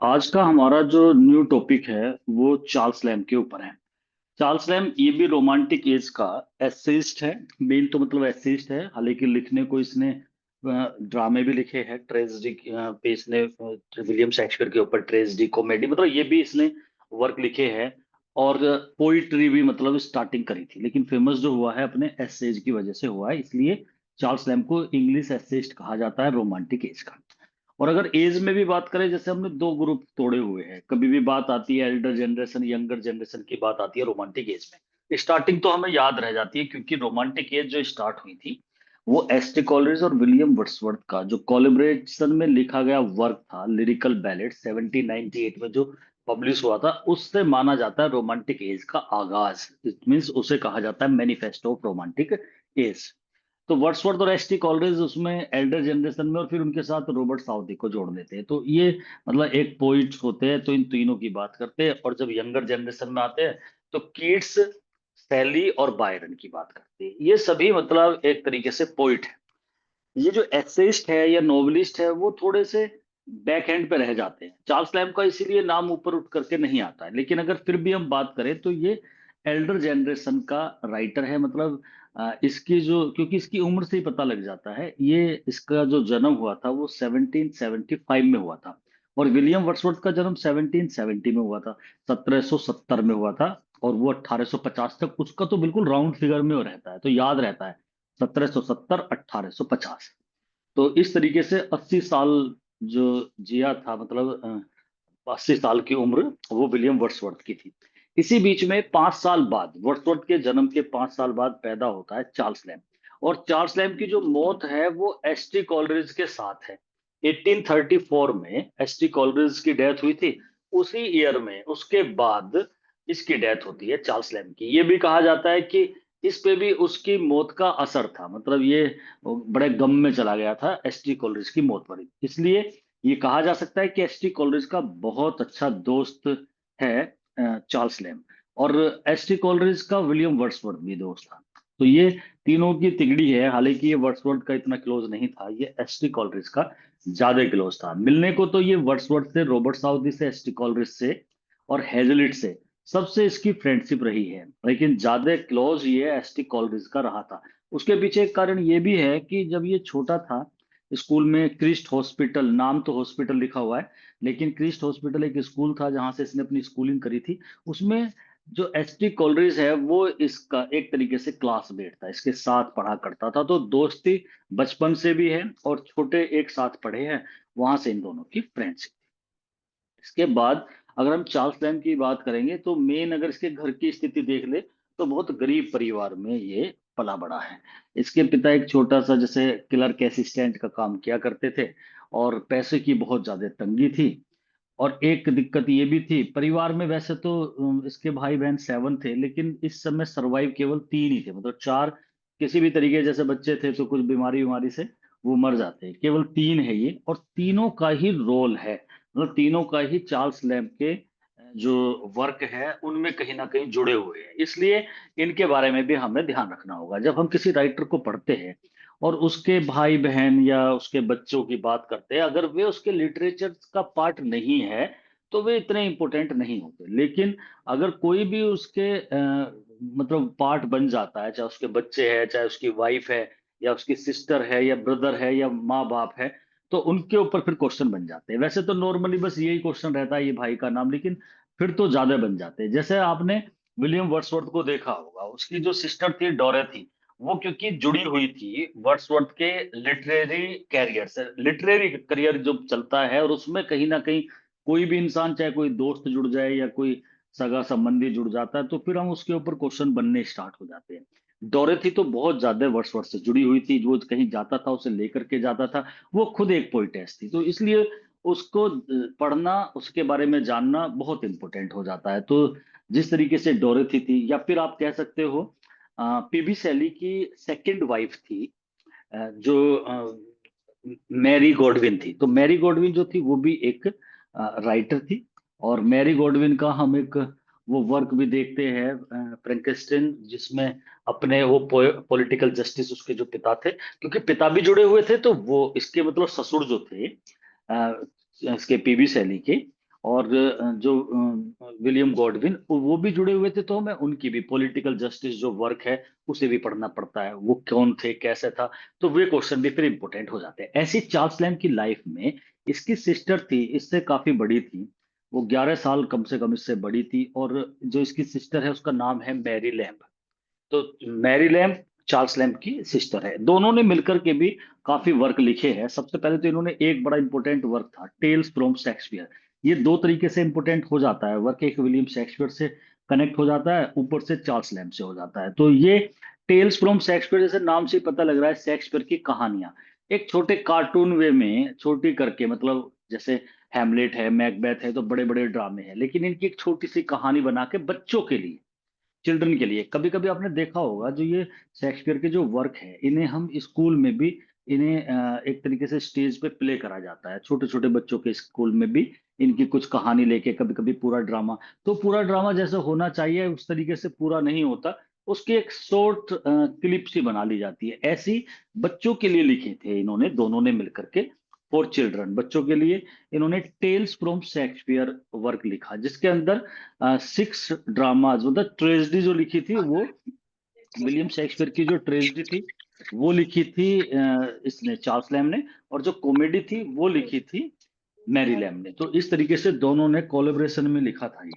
आज का हमारा जो न्यू टॉपिक है वो चार्ल्स लैम्ब के ऊपर है। चार्ल्स लैम्ब ये भी रोमांटिक एज का एसेइस्ट है। मेन तो मतलब एसेइस्ट है, हालांकि लिखने को इसने ड्रामे भी लिखे हैं। ट्रेजिडी पे इसने विलियम शेक्सपियर के ऊपर ट्रेजिडी कॉमेडी मतलब ये भी इसने वर्क लिखे हैं। और पोइट्री भी मतलब स्टार्टिंग करी थी, लेकिन फेमस जो हुआ है अपने एसेज की वजह से हुआ है, इसलिए चार्ल्स लैम्ब को इंग्लिश एसेइस्ट कहा जाता है रोमांटिक एज का। और अगर एज में भी बात करें, जैसे हमने दो ग्रुप तोड़े हुए हैं, कभी भी बात आती है एल्डर जनरेशन यंगर जनरेशन की बात आती है रोमांटिक एज में, स्टार्टिंग तो हमें याद रह जाती है, क्योंकि रोमांटिक एज जो स्टार्ट हुई थी वो एस टी कॉलरिज और विलियम वर्ड्सवर्थ का जो कोलैबोरेशन में लिखा गया वर्क था, लिरिकल बैलेड 1798 में जो पब्लिश हुआ था, उससे माना जाता है रोमांटिक एज का आगाज। इट मीन्स उसे कहा जाता है मैनिफेस्टो ऑफ रोमांटिक एज। तो वर्ड्सवर्थ और एस टी कॉलरेज उसमें एल्डर जनरेशन में, और फिर उनके साथ रॉबर्ट साउथी को जोड़ देते हैं। तो ये मतलब एक पोइट होते हैं तो इन तीनों की बात करते हैं, और जब यंगर जनरेशन में आते हैं तो कीट्स, शैली और बायरन की बात करते हैं। ये सभी मतलब एक तरीके से पोइट है। ये जो एसेइस्ट है या नोवेलिस्ट है वो थोड़े से बैक एंड पे रह जाते हैं। चार्ल्स लैम्ब का इसीलिए नाम ऊपर उठ करके नहीं आता है, लेकिन अगर फिर भी हम बात करें तो ये एल्डर जनरेशन का राइटर है। मतलब इसकी जो, क्योंकि इसकी उम्र से ही पता लग जाता है, ये इसका जो जन्म हुआ था वो 1775 में हुआ था। और विलियम वर्ड्सवर्थ का जन्म 1770 में हुआ था, 1770 में हुआ था। और वो 1850 तक, उसका तो बिल्कुल राउंड फिगर में वो रहता है, तो याद रहता है 1770 1850। तो इस तरीके से 80 साल जो जिया था, मतलब 80 साल की उम्र वो विलियम वर्ड्सवर्थ की थी। इसी बीच में 5 साल बाद, वर्ड्सवर्थ के जन्म के 5 साल बाद पैदा होता है चार्ल्स लैम्ब। और चार्ल्स लैम्ब की जो मौत है वो एस टी कॉलरिज के साथ है। 1834 में एस टी कॉलरिज की डेथ हुई थी। उसी ईयर में उसके बाद इसकी डेथ होती है चार्ल्स लैम्ब की। ये भी कहा जाता है कि इस पे भी उसकी मौत का असर था, मतलब ये बड़े गम में चला गया था एस टी कॉलरिज की मौत पर। इसलिए ये कहा जा सकता है कि एस टी कॉलरिज का बहुत अच्छा दोस्त है चार्ल्स लैम्ब। और एस टी कॉलरिज का विलियम वर्ड्सवर्थ भी दोस्त था। तो ये तीनों की तिगड़ी है। हालांकि ये वर्ड्सवर्थ का इतना क्लोज नहीं था, ये एस टी कॉलरिज का ज्यादा क्लोज था। मिलने को तो ये वर्ड्सवर्थ से, रॉबर्ट साउदी से, एस टी कॉलरिज से और हेजलिट से सबसे इसकी फ्रेंडशिप रही है, लेकिन ज्यादा क्लोज ये एस टी कॉलरिज का रहा था। उसके पीछे एक कारण ये भी है कि जब ये छोटा था, स्कूल में क्रिस्ट हॉस्पिटल, नाम तो हॉस्पिटल लिखा हुआ है, लेकिन क्रिस्ट हॉस्पिटल एक स्कूल था जहां से इसने अपनी स्कूलिंग करी थी। उसमें जो एस टी कॉलरिज है वो इसका एक तरीके से क्लासमेट था, इसके साथ पढ़ा करता था। तो दोस्ती बचपन से भी है और छोटे एक साथ पढ़े हैं, वहां से इन दोनों की फ्रेंडशिप। इसके बाद अगर हम चार्ल्स लैम्ब की बात करेंगे तो मेन अगर इसके घर की स्थिति देख ले तो बहुत गरीब परिवार में ये पला बड़ा है। इसके पिता एक छोटा सा जैसे क्लर्क असिस्टेंट का काम किया करते थे, और पैसे की बहुत ज्यादा तंगी थी। और एक दिक्कत ये भी थी परिवार में, वैसे तो इसके भाई बहन 7 थे, लेकिन इस समय सरवाइव केवल 3 ही थे। मतलब 4 किसी भी तरीके जैसे बच्चे थे तो कुछ बीमारी बीमारी से वो मर जाते हैं, केवल 3 है ये। और तीनों का ही रोल है, मतलब तीनों का ही चार्ल्स लैम्ब के जो वर्क है उनमें कहीं ना कहीं जुड़े हुए हैं। इसलिए इनके बारे में भी हमें ध्यान रखना होगा जब हम किसी राइटर को पढ़ते हैं और उसके भाई बहन या उसके बच्चों की बात करते हैं। अगर वे उसके लिटरेचर का पार्ट नहीं है तो वे इतने इंपॉर्टेंट नहीं होते, लेकिन अगर कोई भी उसके मतलब पार्ट बन जाता है, चाहे उसके बच्चे हैं, चाहे उसकी वाइफ है, या उसकी सिस्टर है, या ब्रदर है, या माँ बाप है, तो उनके ऊपर फिर क्वेश्चन बन जाते हैं। वैसे तो नॉर्मली बस यही क्वेश्चन रहता है, ये भाई का नाम, लेकिन फिर तो ज्यादा बन जाते हैं। जैसे आपने विलियम वर्ड्सवर्थ को देखा होगा, उसकी जो सिस्टर थी डोरेथी, वो क्योंकि जुड़ी हुई थी वर्ड्सवर्थ के लिटरेरी कैरियर से। लिटरेरी करियर जो चलता है और उसमें कहीं ना कहीं कोई भी इंसान, चाहे कोई दोस्त जुड़ जाए या कोई सगा संबंधी जुड़ जाता है, तो फिर हम उसके ऊपर क्वेश्चन बनने स्टार्ट हो जाते हैं। डोरेथी तो बहुत ज्यादा वर्ड्सवर्थ से जुड़ी हुई थी, वो कहीं जाता था उसे लेकर के जाता था। वो खुद एक पोइटेस थी, तो इसलिए उसको पढ़ना, उसके बारे में जानना बहुत इंपॉर्टेंट हो जाता है। तो जिस तरीके से डोरेथी थी, या फिर आप कह सकते हो पीबी शैली की सेकंड वाइफ थी, जो मैरी गॉडविन थी। तो मैरी गॉडविन जो थी वो भी एक राइटर थी। और मैरी गॉडविन का हम एक वो वर्क भी देखते हैं, फ्रैंकेस्टाइन, जिसमें अपने वो पॉलिटिकल जस्टिस, उसके जो पिता थे, क्योंकि पिता भी जुड़े हुए थे, तो वो इसके मतलब ससुर जो थे इसके पीबी शैली के, और जो विलियम गॉडविन वो भी जुड़े हुए थे, तो हमें उनकी भी पॉलिटिकल जस्टिस जो वर्क है उसे भी पढ़ना पड़ता है, वो कौन थे कैसे था, तो वे क्वेश्चन भी फिर इंपॉर्टेंट हो जाते हैं। ऐसी चार्ल्स लैम्ब की लाइफ में इसकी सिस्टर थी, इससे काफी बड़ी थी, वो 11 साल कम से कम इससे बड़ी थी, और जो इसकी सिस्टर है उसका नाम है मैरी लैम्ब। तो मैरी लैम्ब चार्ल्स लैम्ब की सिस्टर है। दोनों ने मिलकर के भी काफी वर्क लिखे हैं। सबसे पहले तो इन्होंने एक बड़ा इंपॉर्टेंट वर्क था टेल्स फ्रॉम शेक्सपियर। ये दो तरीके से इंपॉर्टेंट हो जाता है वर्क, एक विलियम शेक्सपियर से कनेक्ट हो जाता है, ऊपर से चार्ल्स लैम्ब से हो जाता है। तो ये टेल्स फ्रॉम शेक्सपियर, जैसे नाम से ही पता लग रहा है, शेक्सपियर की कहानियां एक छोटे कार्टून वे में छोटी करके, मतलब जैसे हैमलेट है, मैकबेथ है, तो बड़े बड़े ड्रामे हैं, लेकिन इनकी एक छोटी सी कहानी बना के बच्चों के लिए, चिल्ड्रन के लिए। कभी कभी आपने देखा होगा जो ये शेक्सपियर के जो वर्क है, इन्हें हम स्कूल में भी, इन्हें एक तरीके से स्टेज पे प्ले करा जाता है, छोटे छोटे बच्चों के स्कूल में भी इनकी कुछ कहानी लेके, कभी कभी पूरा ड्रामा। तो पूरा ड्रामा जैसे होना चाहिए उस तरीके से पूरा नहीं होता, उसकी एक शॉर्ट क्लिप सी बना ली जाती है। ऐसी बच्चों के लिए लिखे थे इन्होंने, दोनों ने मिलकर के, फॉर चिल्ड्रन, बच्चों के लिए इन्होंने टेल्स फ्रॉम शेक्सपियर वर्क लिखा, जिसके अंदर 6 ड्रामाज, मतलब ट्रेजेडी जो लिखी थी वो, विलियम शेक्सपियर की जो ट्रेजेडी थी वो लिखी थी इसने, चार्ल्स लैम्ब ने, और जो कॉमेडी थी वो लिखी थी मैरी लैम्ब ने। तो इस तरीके से दोनों ने कोलेब्रेशन में लिखा था ये।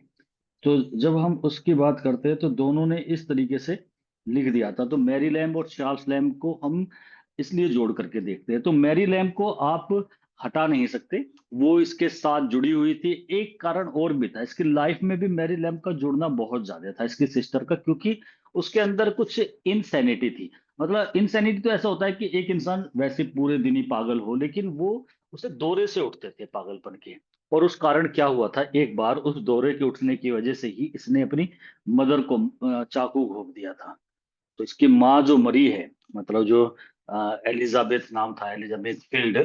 तो जब हम उसकी बात करते हैं तो दोनों ने इस तरीके से लिख दिया था। तो मैरी लैम्ब और चार्ल्स लैम्ब को हम इसलिए जोड़ करके देखते हैं। तो मैरी लैम्ब को आप हटा नहीं सकते, वो इसके साथ जुड़ी हुई थी। एक कारण और भी था इसकी लाइफ में भी, मैरी लैम्ब का जुड़ना बहुत ज्यादा था इसकी सिस्टर का, क्योंकि उसके अंदर कुछ इनसैनिटी थी। मतलब इनसैनिटी तो ऐसा होता है कि एक इंसान वैसे पूरे दिन ही पागल हो, लेकिन वो उसे दौरे से उठते थे पागलपन के। और उस कारण क्या हुआ था, एक बार उस दौरे के उठने की वजह से ही इसने अपनी मदर को चाकू घोंप दिया था। तो इसकी माँ जो मरी है, मतलब जो एलिजाबेथ नाम था, एलिजाबेथ फील्ड,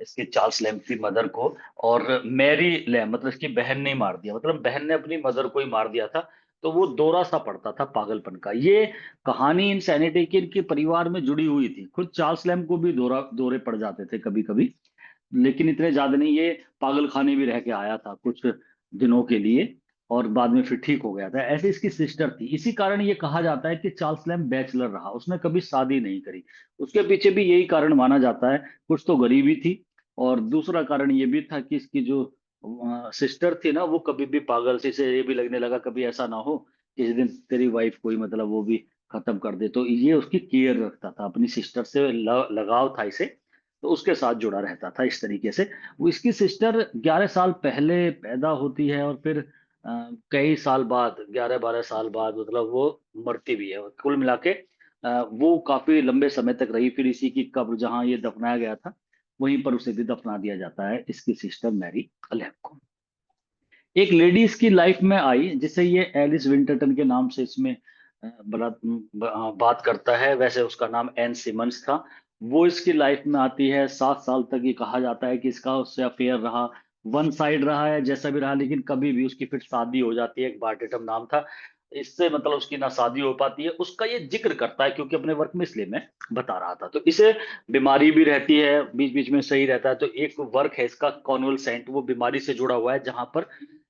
इसके चार्ल्स लैम्ब की मदर को, और मैरी लैम्ब मतलब इसकी बहन ने ही मार दिया, मतलब बहन ने अपनी मदर को ही मार दिया था। तो वो दौरा सा पड़ता था पागलपन का। ये कहानी इंसैनिटी की इनके परिवार में जुड़ी हुई थी। खुद चार्ल्स लैम्ब को भी दौरे पड़ जाते थे कभी कभी, लेकिन इतने ज्यादा नहीं। ये पागल खाने भी रह के आया था कुछ दिनों के लिए, और बाद में फिर ठीक हो गया था। ऐसे इसकी सिस्टर थी, इसी कारण ये कहा जाता है कि चार्ल्स लैम्ब बैचलर रहा, उसने कभी शादी नहीं करी। उसके पीछे भी यही कारण माना जाता है, कुछ तो गरीबी थी, और दूसरा कारण ये भी था कि इसकी जो सिस्टर थी ना, वो कभी भी पागल थी। इसे ये भी लगने लगा कभी ऐसा ना हो किसी दिन तेरी वाइफ कोई, मतलब वो भी खत्म कर दे। तो ये उसकी केयर रखता था, अपनी सिस्टर से लगाव था इसे, तो उसके साथ जुड़ा रहता था इस तरीके से। वो इसकी सिस्टर 11 साल पहले पैदा होती है, और फिर कई साल बाद, 11-12 साल बाद, मतलब वो मरती भी है। और कुल मिला के वो काफी लंबे समय तक रही। फिर इसी की कब्र जहां ये दफनाया गया था, वहीं पर उसे भी दफना दिया जाता है, इसकी सिस्टर मैरी अलेब को। एक लेडी इसकी लाइफ में आई जिसे ये एलिस विंटरटन के नाम से इसमें बात करता है। वैसे उसका नाम एन सिमंस था। वो इसकी लाइफ में आती है। 7 साल तक ये कहा जाता है कि इसका उससे अफेयर रहा, वन साइड रहा है, जैसा भी रहा, लेकिन कभी भी उसकी फिर शादी हो जाती है। एक बार्टेटम नाम था, इससे मतलब उसकी ना शादी हो पाती है। उसका ये जिक्र करता है क्योंकि अपने वर्क में, इसलिए मैं बता रहा था। तो इसे बीमारी भी रहती है, बीच बीच में सही रहता है। तो एक वर्क है इसका कॉन्वलसेंट, वो बीमारी से जुड़ा हुआ है, जहां पर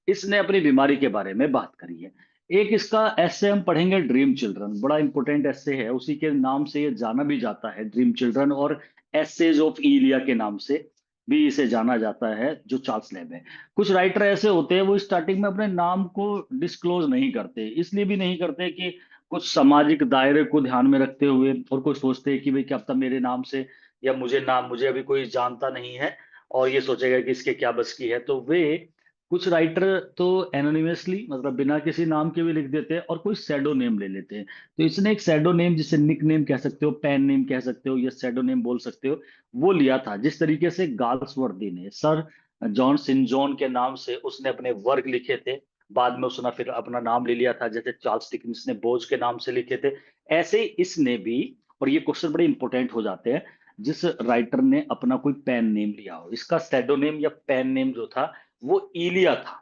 इसने अपनी बीमारी के बारे में बात करी है। एक इसका एस्से हम पढ़ेंगे, ड्रीम चिल्ड्रन, बड़ा इंपॉर्टेंट एस्से है, उसी के नाम से ये जाना भी जाता है, ड्रीम चिल्ड्रन, और एसेज ऑफ इलिया के नाम से भी इसे जाना जाता है, जो चार्ल्स लैम्ब है। कुछ राइटर ऐसे होते हैं वो स्टार्टिंग में अपने नाम को डिस्क्लोज नहीं करते, इसलिए भी नहीं करते कि कुछ सामाजिक दायरे को ध्यान में रखते हुए, और कोई सोचते हैं कि भाई क्या पता मेरे नाम से, या मुझे अभी कोई जानता नहीं है और ये सोचेगा कि इसके क्या बस की है। तो वे कुछ राइटर तो एनोनिमसली, मतलब बिना किसी नाम के भी लिख देते हैं, और कोई सैडो नेम ले लेते हैं। तो इसने एक सैडो नेम, जिसे निक नेम कह सकते हो, पेन नेम कह सकते हो, या सैडो नेम बोल सकते हो, वो लिया था। जिस तरीके से गाल्सवर्दी ने सर जॉन सिन जॉन के नाम से उसने अपने वर्क लिखे थे, बाद में उसने फिर अपना नाम ले लिया था, जैसे चार्ल्स डिकेंस ने बोझ के नाम से लिखे थे, ऐसे ही इसने भी। और ये क्वेश्चन बड़े इंपॉर्टेंट हो जाते हैं, जिस राइटर ने अपना कोई पेन नेम लिया हो, इसका सैडो नेम या पेन नेम जो था वो इलिया था,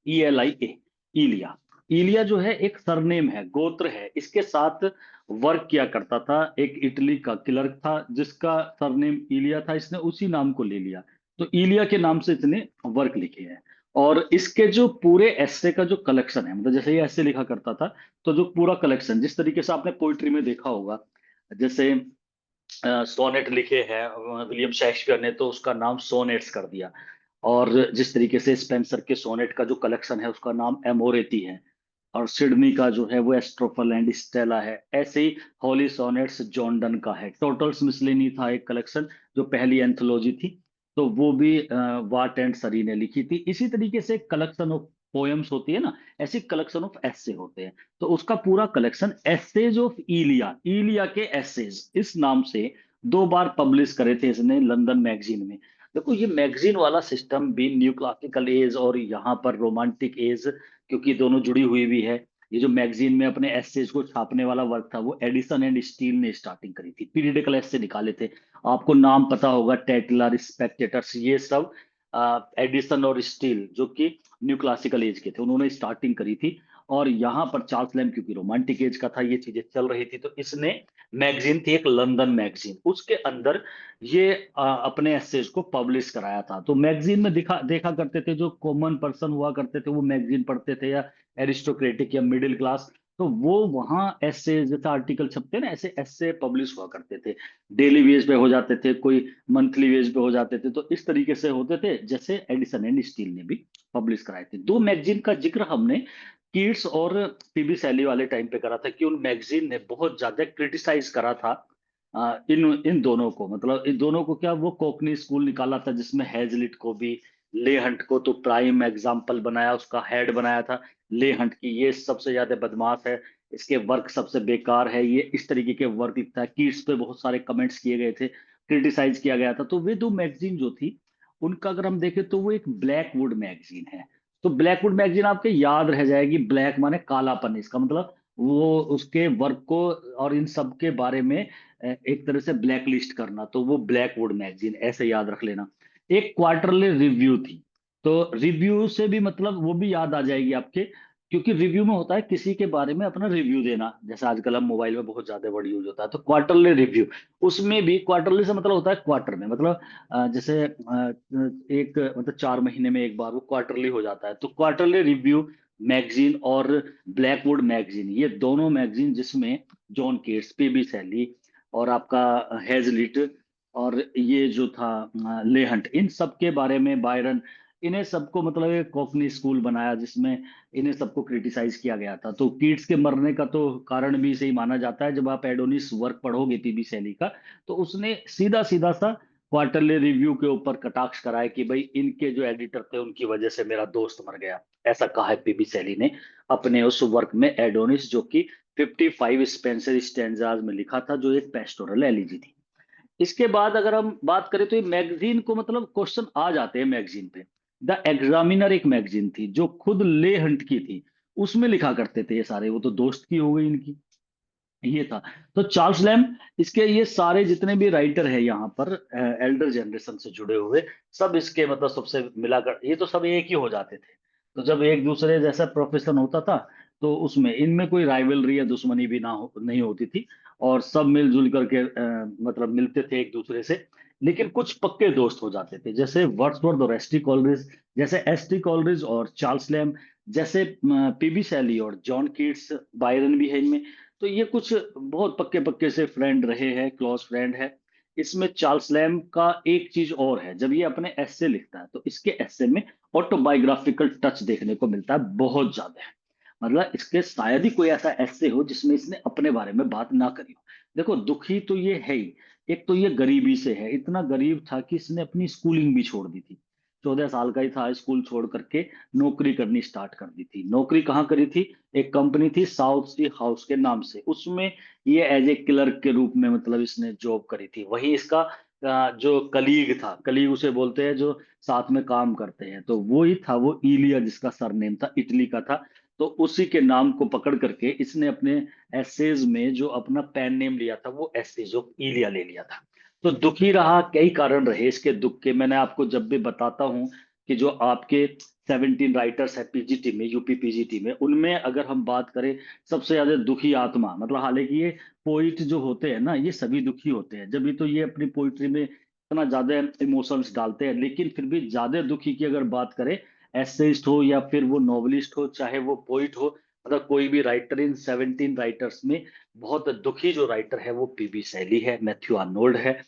ELIA, इलिया। इलिया जो है एक सरनेम है, गोत्र है, इसके साथ वर्क किया करता था। एक इटली का क्लर्क था जिसका सरनेम इलिया था, इसने उसी नाम को ले लिया। तो इलिया के नाम से इसने वर्क लिखे हैं। और इसके जो पूरे एस्से का जो कलेक्शन है, मतलब जैसे ये ऐसे लिखा करता था, तो जो पूरा कलेक्शन जिस तरीके से आपने पोइट्री में देखा होगा, जैसे सोनेट लिखे हैं विलियम शेक्सपियर ने, तो उसका नाम सोनेट्स कर दिया। और जिस तरीके से स्पेंसर के सोनेट का जो कलेक्शन है उसका नाम एमोरेती है। और सिडनी का जो है वो एस्ट्रोफल एंड स्टेला है। ऐसे ही होली सोनेट्स जॉन डन का है। टोटल्स मिसलेनी था एक कलेक्शन, जो पहली एंथोलॉजी थी, तो वो भी वाट एंड सरी ने लिखी थी। इसी तरीके से कलेक्शन ऑफ पोएम्स होती है ना, ऐसी कलेक्शन ऑफ एस्से होते हैं। तो उसका पूरा कलेक्शन एसेज ऑफ इलिया, इलिया के एसेज, इस नाम से 2 बार पब्लिश करे थे इसने लंदन मैगजीन में। देखो ये मैगजीन वाला सिस्टम भी न्यू क्लासिकल एज और यहाँ पर रोमांटिक एज, क्योंकि दोनों जुड़ी हुई भी है। ये जो मैगजीन में अपने एसेज को छापने वाला वर्क था, वो एडिसन एंड स्टील ने स्टार्टिंग करी थी। पीरियडिकल एसे निकाले थे, आपको नाम पता होगा, टेटलर, स्पेक्टेटर्स, ये सब एडिसन और स्टील, जो कि न्यू क्लासिकल एज के थे, उन्होंने स्टार्टिंग करी थी। और यहाँ पर चार्ल्स लैम्ब क्योंकि रोमांटिक एज का था, ये चीजें चल रही थी, तो इसने मैगजीन थी एक लंदन मैगजीन, उसके अंदर ये अपने एसेज को पब्लिश कराया था। तो मैगजीन में दिखा देखा करते थे, जो कॉमन पर्सन हुआ करते थे वो मैगजीन पढ़ते थे, या एरिस्टोक्रेटिक या मिडिल क्लास, तो वो वहाँ ऐसे जैसे आर्टिकल छपते हैं ना, ऐसे ऐसे पब्लिश हुआ करते थे। डेली वेज पे हो जाते थे, कोई मंथली वेज पे हो जाते थे। तो इस तरीके से होते थे, जैसे एडिसन एंड स्टील ने भी पब्लिश कराए थे। 2 मैगजीन का जिक्र हमने कीट्स और पीबी सैली वाले टाइम पे करा था, कि उन मैगजीन ने बहुत ज्यादा क्रिटिसाइज करा था इन इन दोनों को। मतलब इन दोनों को क्या, वो कोकनी स्कूल निकाला था जिसमें हैजलिट को भी, ले हंट को तो प्राइम एग्जाम्पल बनाया, उसका हेड बनाया था ले हंट की, ये सबसे ज्यादा बदमाश है, इसके वर्क सबसे बेकार है, ये इस तरीके के वर्क लिखता है। कीट्स पे बहुत सारे कमेंट्स किए गए थे, क्रिटिसाइज किया गया था। तो वे 2 मैगजीन जो थी, उनका अगर हम देखें तो वो एक ब्लैकवुड मैगजीन है। तो ब्लैकवुड मैगजीन आपके याद रह जाएगी, ब्लैक माने कालापन, इसका मतलब वो उसके वर्क को और इन सब के बारे में एक तरह से ब्लैक लिस्ट करना, तो वो ब्लैकवुड मैगजीन, ऐसे याद रख लेना। एक क्वार्टरली रिव्यू थी, तो रिव्यू से भी मतलब वो भी याद आ जाएगी आपके, क्योंकि रिव्यू में होता है किसी के बारे में अपना रिव्यू देना, जैसे आजकल हम मोबाइल में बहुत ज्यादा वर्ड यूज होता है, तो क्वार्टरली रिव्यू। उसमें भी क्वार्टरली से मतलब होता है क्वार्टर में, मतलब जैसे एक मतलब 4 महीने में एक बार वो क्वार्टरली हो जाता है, तो क्वार्टरली रिव्यू मैगजीन और ब्लैकवुड मैगजीन, ये दोनों मैगजीन जिसमें जॉन केट्स, पीबी सैली और आपका हेजलिट, और ये जो था लेहंट, इन सब के बारे में, बायरन, इन्हें सबको मतलब एक कॉकनी स्कूल बनाया जिसमें इन्हें सबको क्रिटिसाइज किया गया था। तो कीट्स के मरने का तो कारण भी सही माना जाता है। जब आप एडोनिस वर्क पढ़ोगे पीबी सैली का, तो उसने सीधा सीधा सा क्वार्टरली रिव्यू के ऊपर कटाक्ष कराया कि भाई इनके जो एडिटर थे उनकी वजह से मेरा दोस्त मर गया। ऐसा कहा है पीबी सैली ने अपने उस वर्क में एडोनिस, जो कि 55 स्पेंसर स्टैंजाज में लिखा था, जो एक पेस्टोरल एलिजी थी। इसके बाद अगर हम बात करें तो ये मैगजीन को मतलब क्वेश्चन आ जाते हैं मैगजीन पे। द एग्जामिनर एक मैगजीन थी जो खुद ले हंट की थी, उसमें लिखा करते थे ये सारे, वो तो दोस्त की हो गई इनकी, ये था। तो चार्ल्स लैम्ब, इसके ये सारे जितने भी राइटर है यहाँ पर एल्डर जनरेशन से जुड़े हुए, सब इसके मतलब सबसे मिलाकर ये तो सब एक ही हो जाते थे। तो जब एक दूसरे जैसा प्रोफेशन होता था, तो उसमें इनमें कोई राइवलरी या दुश्मनी भी नहीं होती थी, और सब मिलजुल करके मतलब मिलते थे एक दूसरे से। लेकिन कुछ पक्के दोस्त हो जाते थे, जैसे वर्ड्सवर्थ और एस टी कॉलरिज, जैसे एस टी कॉलरिज और चार्ल्स लैम्ब, जैसे पीबी शैली और जॉन कीट्स, बायरन भी है इनमें। तो ये कुछ बहुत पक्के पक्के से फ्रेंड रहे हैं, क्लोज फ्रेंड है। इसमें चार्ल्स लैम्ब का एक चीज और है, जब ये अपने एस्से लिखता है तो इसके एस्से में ऑटोबायोग्राफिकल टच देखने को मिलता है बहुत ज्यादा। मतलब इसके शायद ही कोई ऐसा एस्से हो जिसमें इसने अपने बारे में बात ना करी हो। देखो दुखी तो ये है ही, एक तो ये गरीबी से है, इतना गरीब था कि इसने अपनी स्कूलिंग भी छोड़ दी थी। 14 साल का ही था, स्कूल छोड़ करके नौकरी करनी स्टार्ट कर दी थी। नौकरी कहाँ करी थी, एक कंपनी थी साउथ सी हाउस के नाम से, उसमें ये एज ए क्लर्क के रूप में मतलब इसने जॉब करी थी। वही इसका जो कलीग था, कलीग उसे बोलते हैं जो साथ में काम करते हैं, तो वो ही था वो इलिया, जिसका सरनेम था, इटली का था। तो उसी के नाम को पकड़ करके इसने अपने एसेज में जो अपना पेन नेम लिया था, वो एसेज ऑफ इलिया ले लिया था। तो दुखी रहा, कई कारण रहे इसके दुख के। मैंने आपको जब भी बताता हूं कि जो आपके 17 राइटर्स है पीजीटी में, यूपी पीजीटी में, उनमें अगर हम बात करें, सबसे ज्यादा दुखी आत्मा, मतलब हालांकि ये पोइट जो होते हैं ना, ये सभी दुखी होते हैं, जब भी तो ये अपनी पोइट्री में इतना ज्यादा इमोशंस डालते हैं, लेकिन फिर भी ज्यादा दुखी की अगर बात करें, एसेइस्ट हो या फिर वो नॉवलिस्ट हो, चाहे वो पोइट हो, मतलब कोई भी राइटर, इन 17 राइटर्स में बहुत दुखी जो राइटर है वो पीबी शैली है, मैथ्यू आर्नोल्ड है,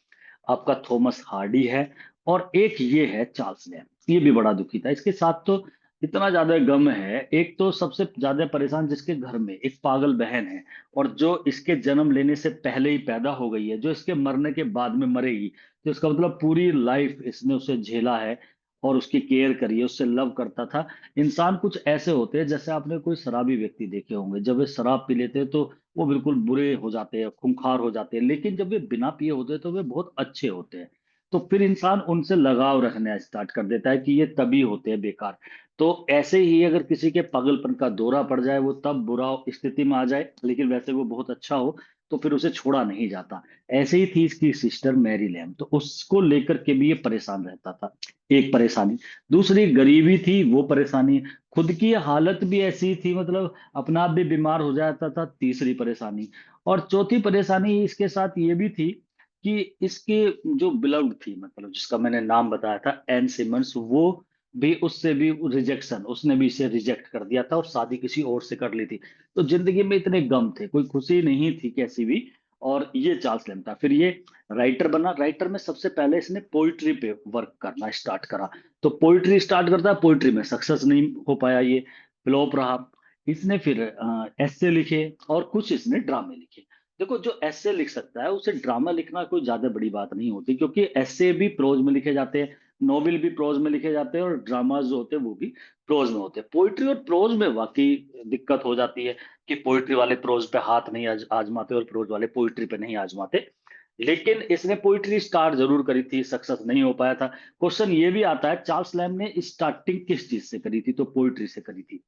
आपका थॉमस हार्डी है, और एक ये है चार्ल्स लैम्ब। ये भी बड़ा दुखी था। इसके साथ तो इतना ज्यादा गम है। एक तो सबसे ज्यादा परेशान जिसके घर में एक पागल बहन है, और जो इसके जन्म लेने से पहले ही पैदा हो गई है, जो इसके मरने के बाद में मरेगी, तो इसका मतलब पूरी लाइफ इसने उसे झेला है और उसकी केयर करी है, उससे लव करता था। इंसान कुछ ऐसे होते हैं, जैसे आपने कोई शराबी व्यक्ति देखे होंगे, जब वे शराब पी लेते हैं तो वो बिल्कुल बुरे हो जाते हैं, खूंखार हो जाते हैं, लेकिन जब वे बिना पिए होते हैं तो वे बहुत अच्छे होते हैं। तो फिर इंसान उनसे लगाव रखना स्टार्ट कर देता है कि ये तभी होते हैं बेकार। तो ऐसे ही अगर किसी के पागलपन का दौरा पड़ जाए, वो तब बुरा स्थिति में आ जाए, लेकिन वैसे वो बहुत अच्छा हो, तो फिर उसे छोड़ा नहीं जाता। ऐसे ही थी इसकी सिस्टर मैरी लैम, तो उसको लेकर के भी ये परेशान रहता था। एक परेशानी। दूसरी गरीबी थी, वो परेशानी। खुद की हालत भी ऐसी थी, मतलब अपना आप भी बीमार हो जाता था, तीसरी परेशानी। और चौथी परेशानी इसके साथ ये भी थी कि इसके जो बिलव्ड थी, मतलब जिसका मैंने नाम बताया था, एन सिमंड्स, वो भी उससे भी रिजेक्शन, उसने भी इसे रिजेक्ट कर दिया था और शादी किसी और से कर ली थी। तो जिंदगी में इतने गम थे, कोई खुशी नहीं थी कैसी भी। और ये चार्ल्स लैम्ब था। फिर ये राइटर बना। राइटर में सबसे पहले इसने पोइट्री पे वर्क करना स्टार्ट करा। तो पोइट्री स्टार्ट करता है, पोइट्री में सक्सेस नहीं हो पाया, ये फ्लॉप रहा। इसने फिर एस्से लिखे और कुछ इसने ड्रामे लिखे। देखो, जो एस्से लिख सकता है उसे ड्रामा लिखना कोई ज्यादा बड़ी बात नहीं होती, क्योंकि एस्से भी प्रोज में लिखे जाते हैं, नॉवेल भी प्रोज में लिखे जाते हैं, और ड्रामाज जो होते हैं वो भी प्रोज में होते हैं। पोइट्री और प्रोज में वाकई दिक्कत हो जाती है कि पोइट्री वाले प्रोज पे हाथ नहीं आजमाते और प्रोज वाले पोइट्री पे नहीं आजमाते। लेकिन इसने पोइट्री स्टार्ट जरूर करी थी, सक्सेस नहीं हो पाया था। क्वेश्चन ये भी आता है, चार्ल्स लैम्ब ने स्टार्टिंग किस चीज से करी थी? तो पोइट्री से करी थी।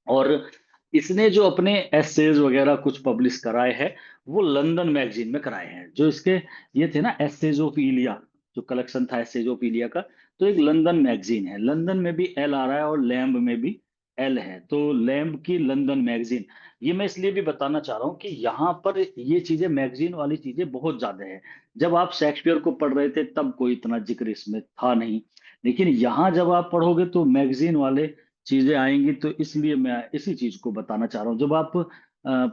और इसने जो अपने एसेज वगैरह कुछ पब्लिश कराए हैं, वो लंदन मैगजीन में कराए हैं। जो इसके ये थे ना, एसेज ऑफ इलिया, जो कलेक्शन था एसेज ऑफ इलिया का, तो एक लंदन मैगजीन है। लंदन में भी एल आ रहा है और लैम्ब में भी एल है, तो लैम्ब की लंदन मैगजीन। ये मैं इसलिए भी बताना चाह रहा हूँ कि यहाँ पर ये चीजें, मैगजीन वाली चीजें बहुत ज्यादा है। जब आप शेक्सपियर को पढ़ रहे थे तब कोई इतना जिक्र इसमें था नहीं, लेकिन यहाँ जब आप पढ़ोगे तो मैगजीन वाले चीजें आएंगी। तो इसलिए मैं इसी चीज को बताना चाह रहा हूँ। जब आप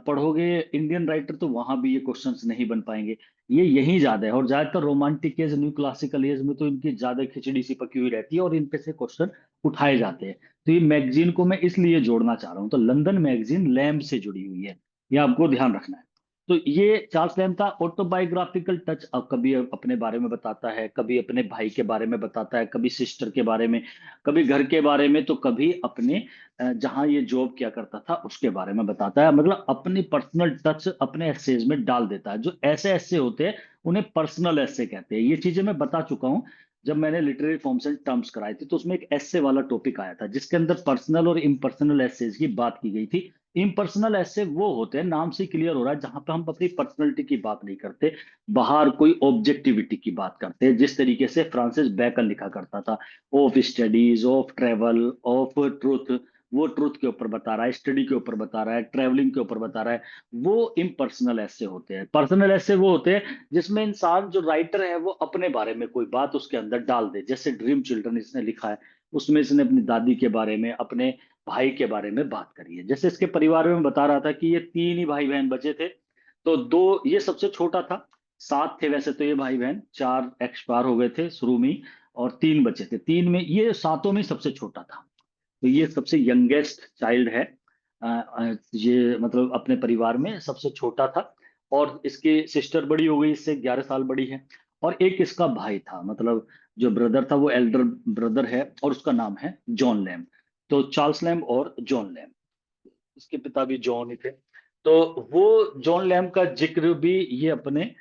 पढ़ोगे इंडियन राइटर, तो वहां भी ये क्वेश्चंस नहीं बन पाएंगे। ये यही ज्यादा है। और ज्यादातर romantic as, new classical as में तो इनकी ज्यादा खिचड़ी सी पकी हुई रहती है और इन पे से क्वेश्चन उठाए जाते हैं। तो ये मैगजीन को मैं इसलिए जोड़ना चाह रहा हूँ। तो लंदन मैगजीन लैम्ब से जुड़ी हुई है, ये आपको ध्यान रखना है। तो ये चार्ल्स लैम्ब था। ऑटोबायोग्राफिकल टच, अब कभी अपने बारे में बताता है, कभी अपने भाई के बारे में बताता है, कभी सिस्टर के बारे में, कभी घर के बारे में, तो कभी अपने जहां ये जॉब किया करता था उसके बारे में बताता है। मतलब अपनी पर्सनल टच अपने एसेज में डाल देता है। जो ऐसे ऐसे होते हैं उन्हें पर्सनल ऐसे कहते हैं। ये चीजें मैं बता चुका हूँ जब मैंने लिटरेरी फॉर्म्स एंड टर्म्स कराई थी, तो उसमें एक ऐसे वाला टॉपिक आया था जिसके अंदर पर्सनल और इम्पर्सनल एसेज की बात की गई थी। इम्पर्सनल ऐसे वो होते हैं, नाम से क्लियर हो रहा है, जहां पे हम अपनी पर्सनैलिटी की बात नहीं करते, बाहर कोई ऑब्जेक्टिविटी की बात करते हैं। जिस तरीके से फ्रांसिस बेकन लिखा करता था, of studies, of travel, of truth, वो ट्रूथ के ऊपर बता रहा है, स्टडी के ऊपर बता रहा है, ट्रेवलिंग के ऊपर बता रहा है। वो इम्पर्सनल ऐसे होते हैं। पर्सनल ऐसे वो होते हैं जिसमें इंसान, जो राइटर है, वो अपने बारे में कोई बात उसके अंदर डाल दे। जैसे ड्रीम चिल्ड्रन इसने लिखा है, उसमें इसने अपनी दादी के बारे में, अपने भाई के बारे में बात करी है। जैसे इसके परिवार में बता रहा था कि ये तीन ही भाई बहन बचे थे, तो दो, ये सबसे छोटा था। सात थे वैसे तो ये भाई बहन, चार एक्सपायर हो गए थे शुरू में ही, और तीन बचे थे। तीन में ये सातों में सबसे छोटा था। तो ये सबसे यंगेस्ट चाइल्ड है। ये मतलब अपने परिवार में सबसे छोटा था। और इसकी सिस्टर बड़ी हो गई, इससे 11 साल बड़ी है। और एक इसका भाई था, मतलब जो ब्रदर था वो एल्डर ब्रदर है, और उसका नाम है जॉन लैम्ब। तो चार्ल्स लैम्ब और जॉन लैम्ब, इसके पिता भी जॉन ही थे। तो वो जॉन लैम्ब का जिक्र भी ये अपने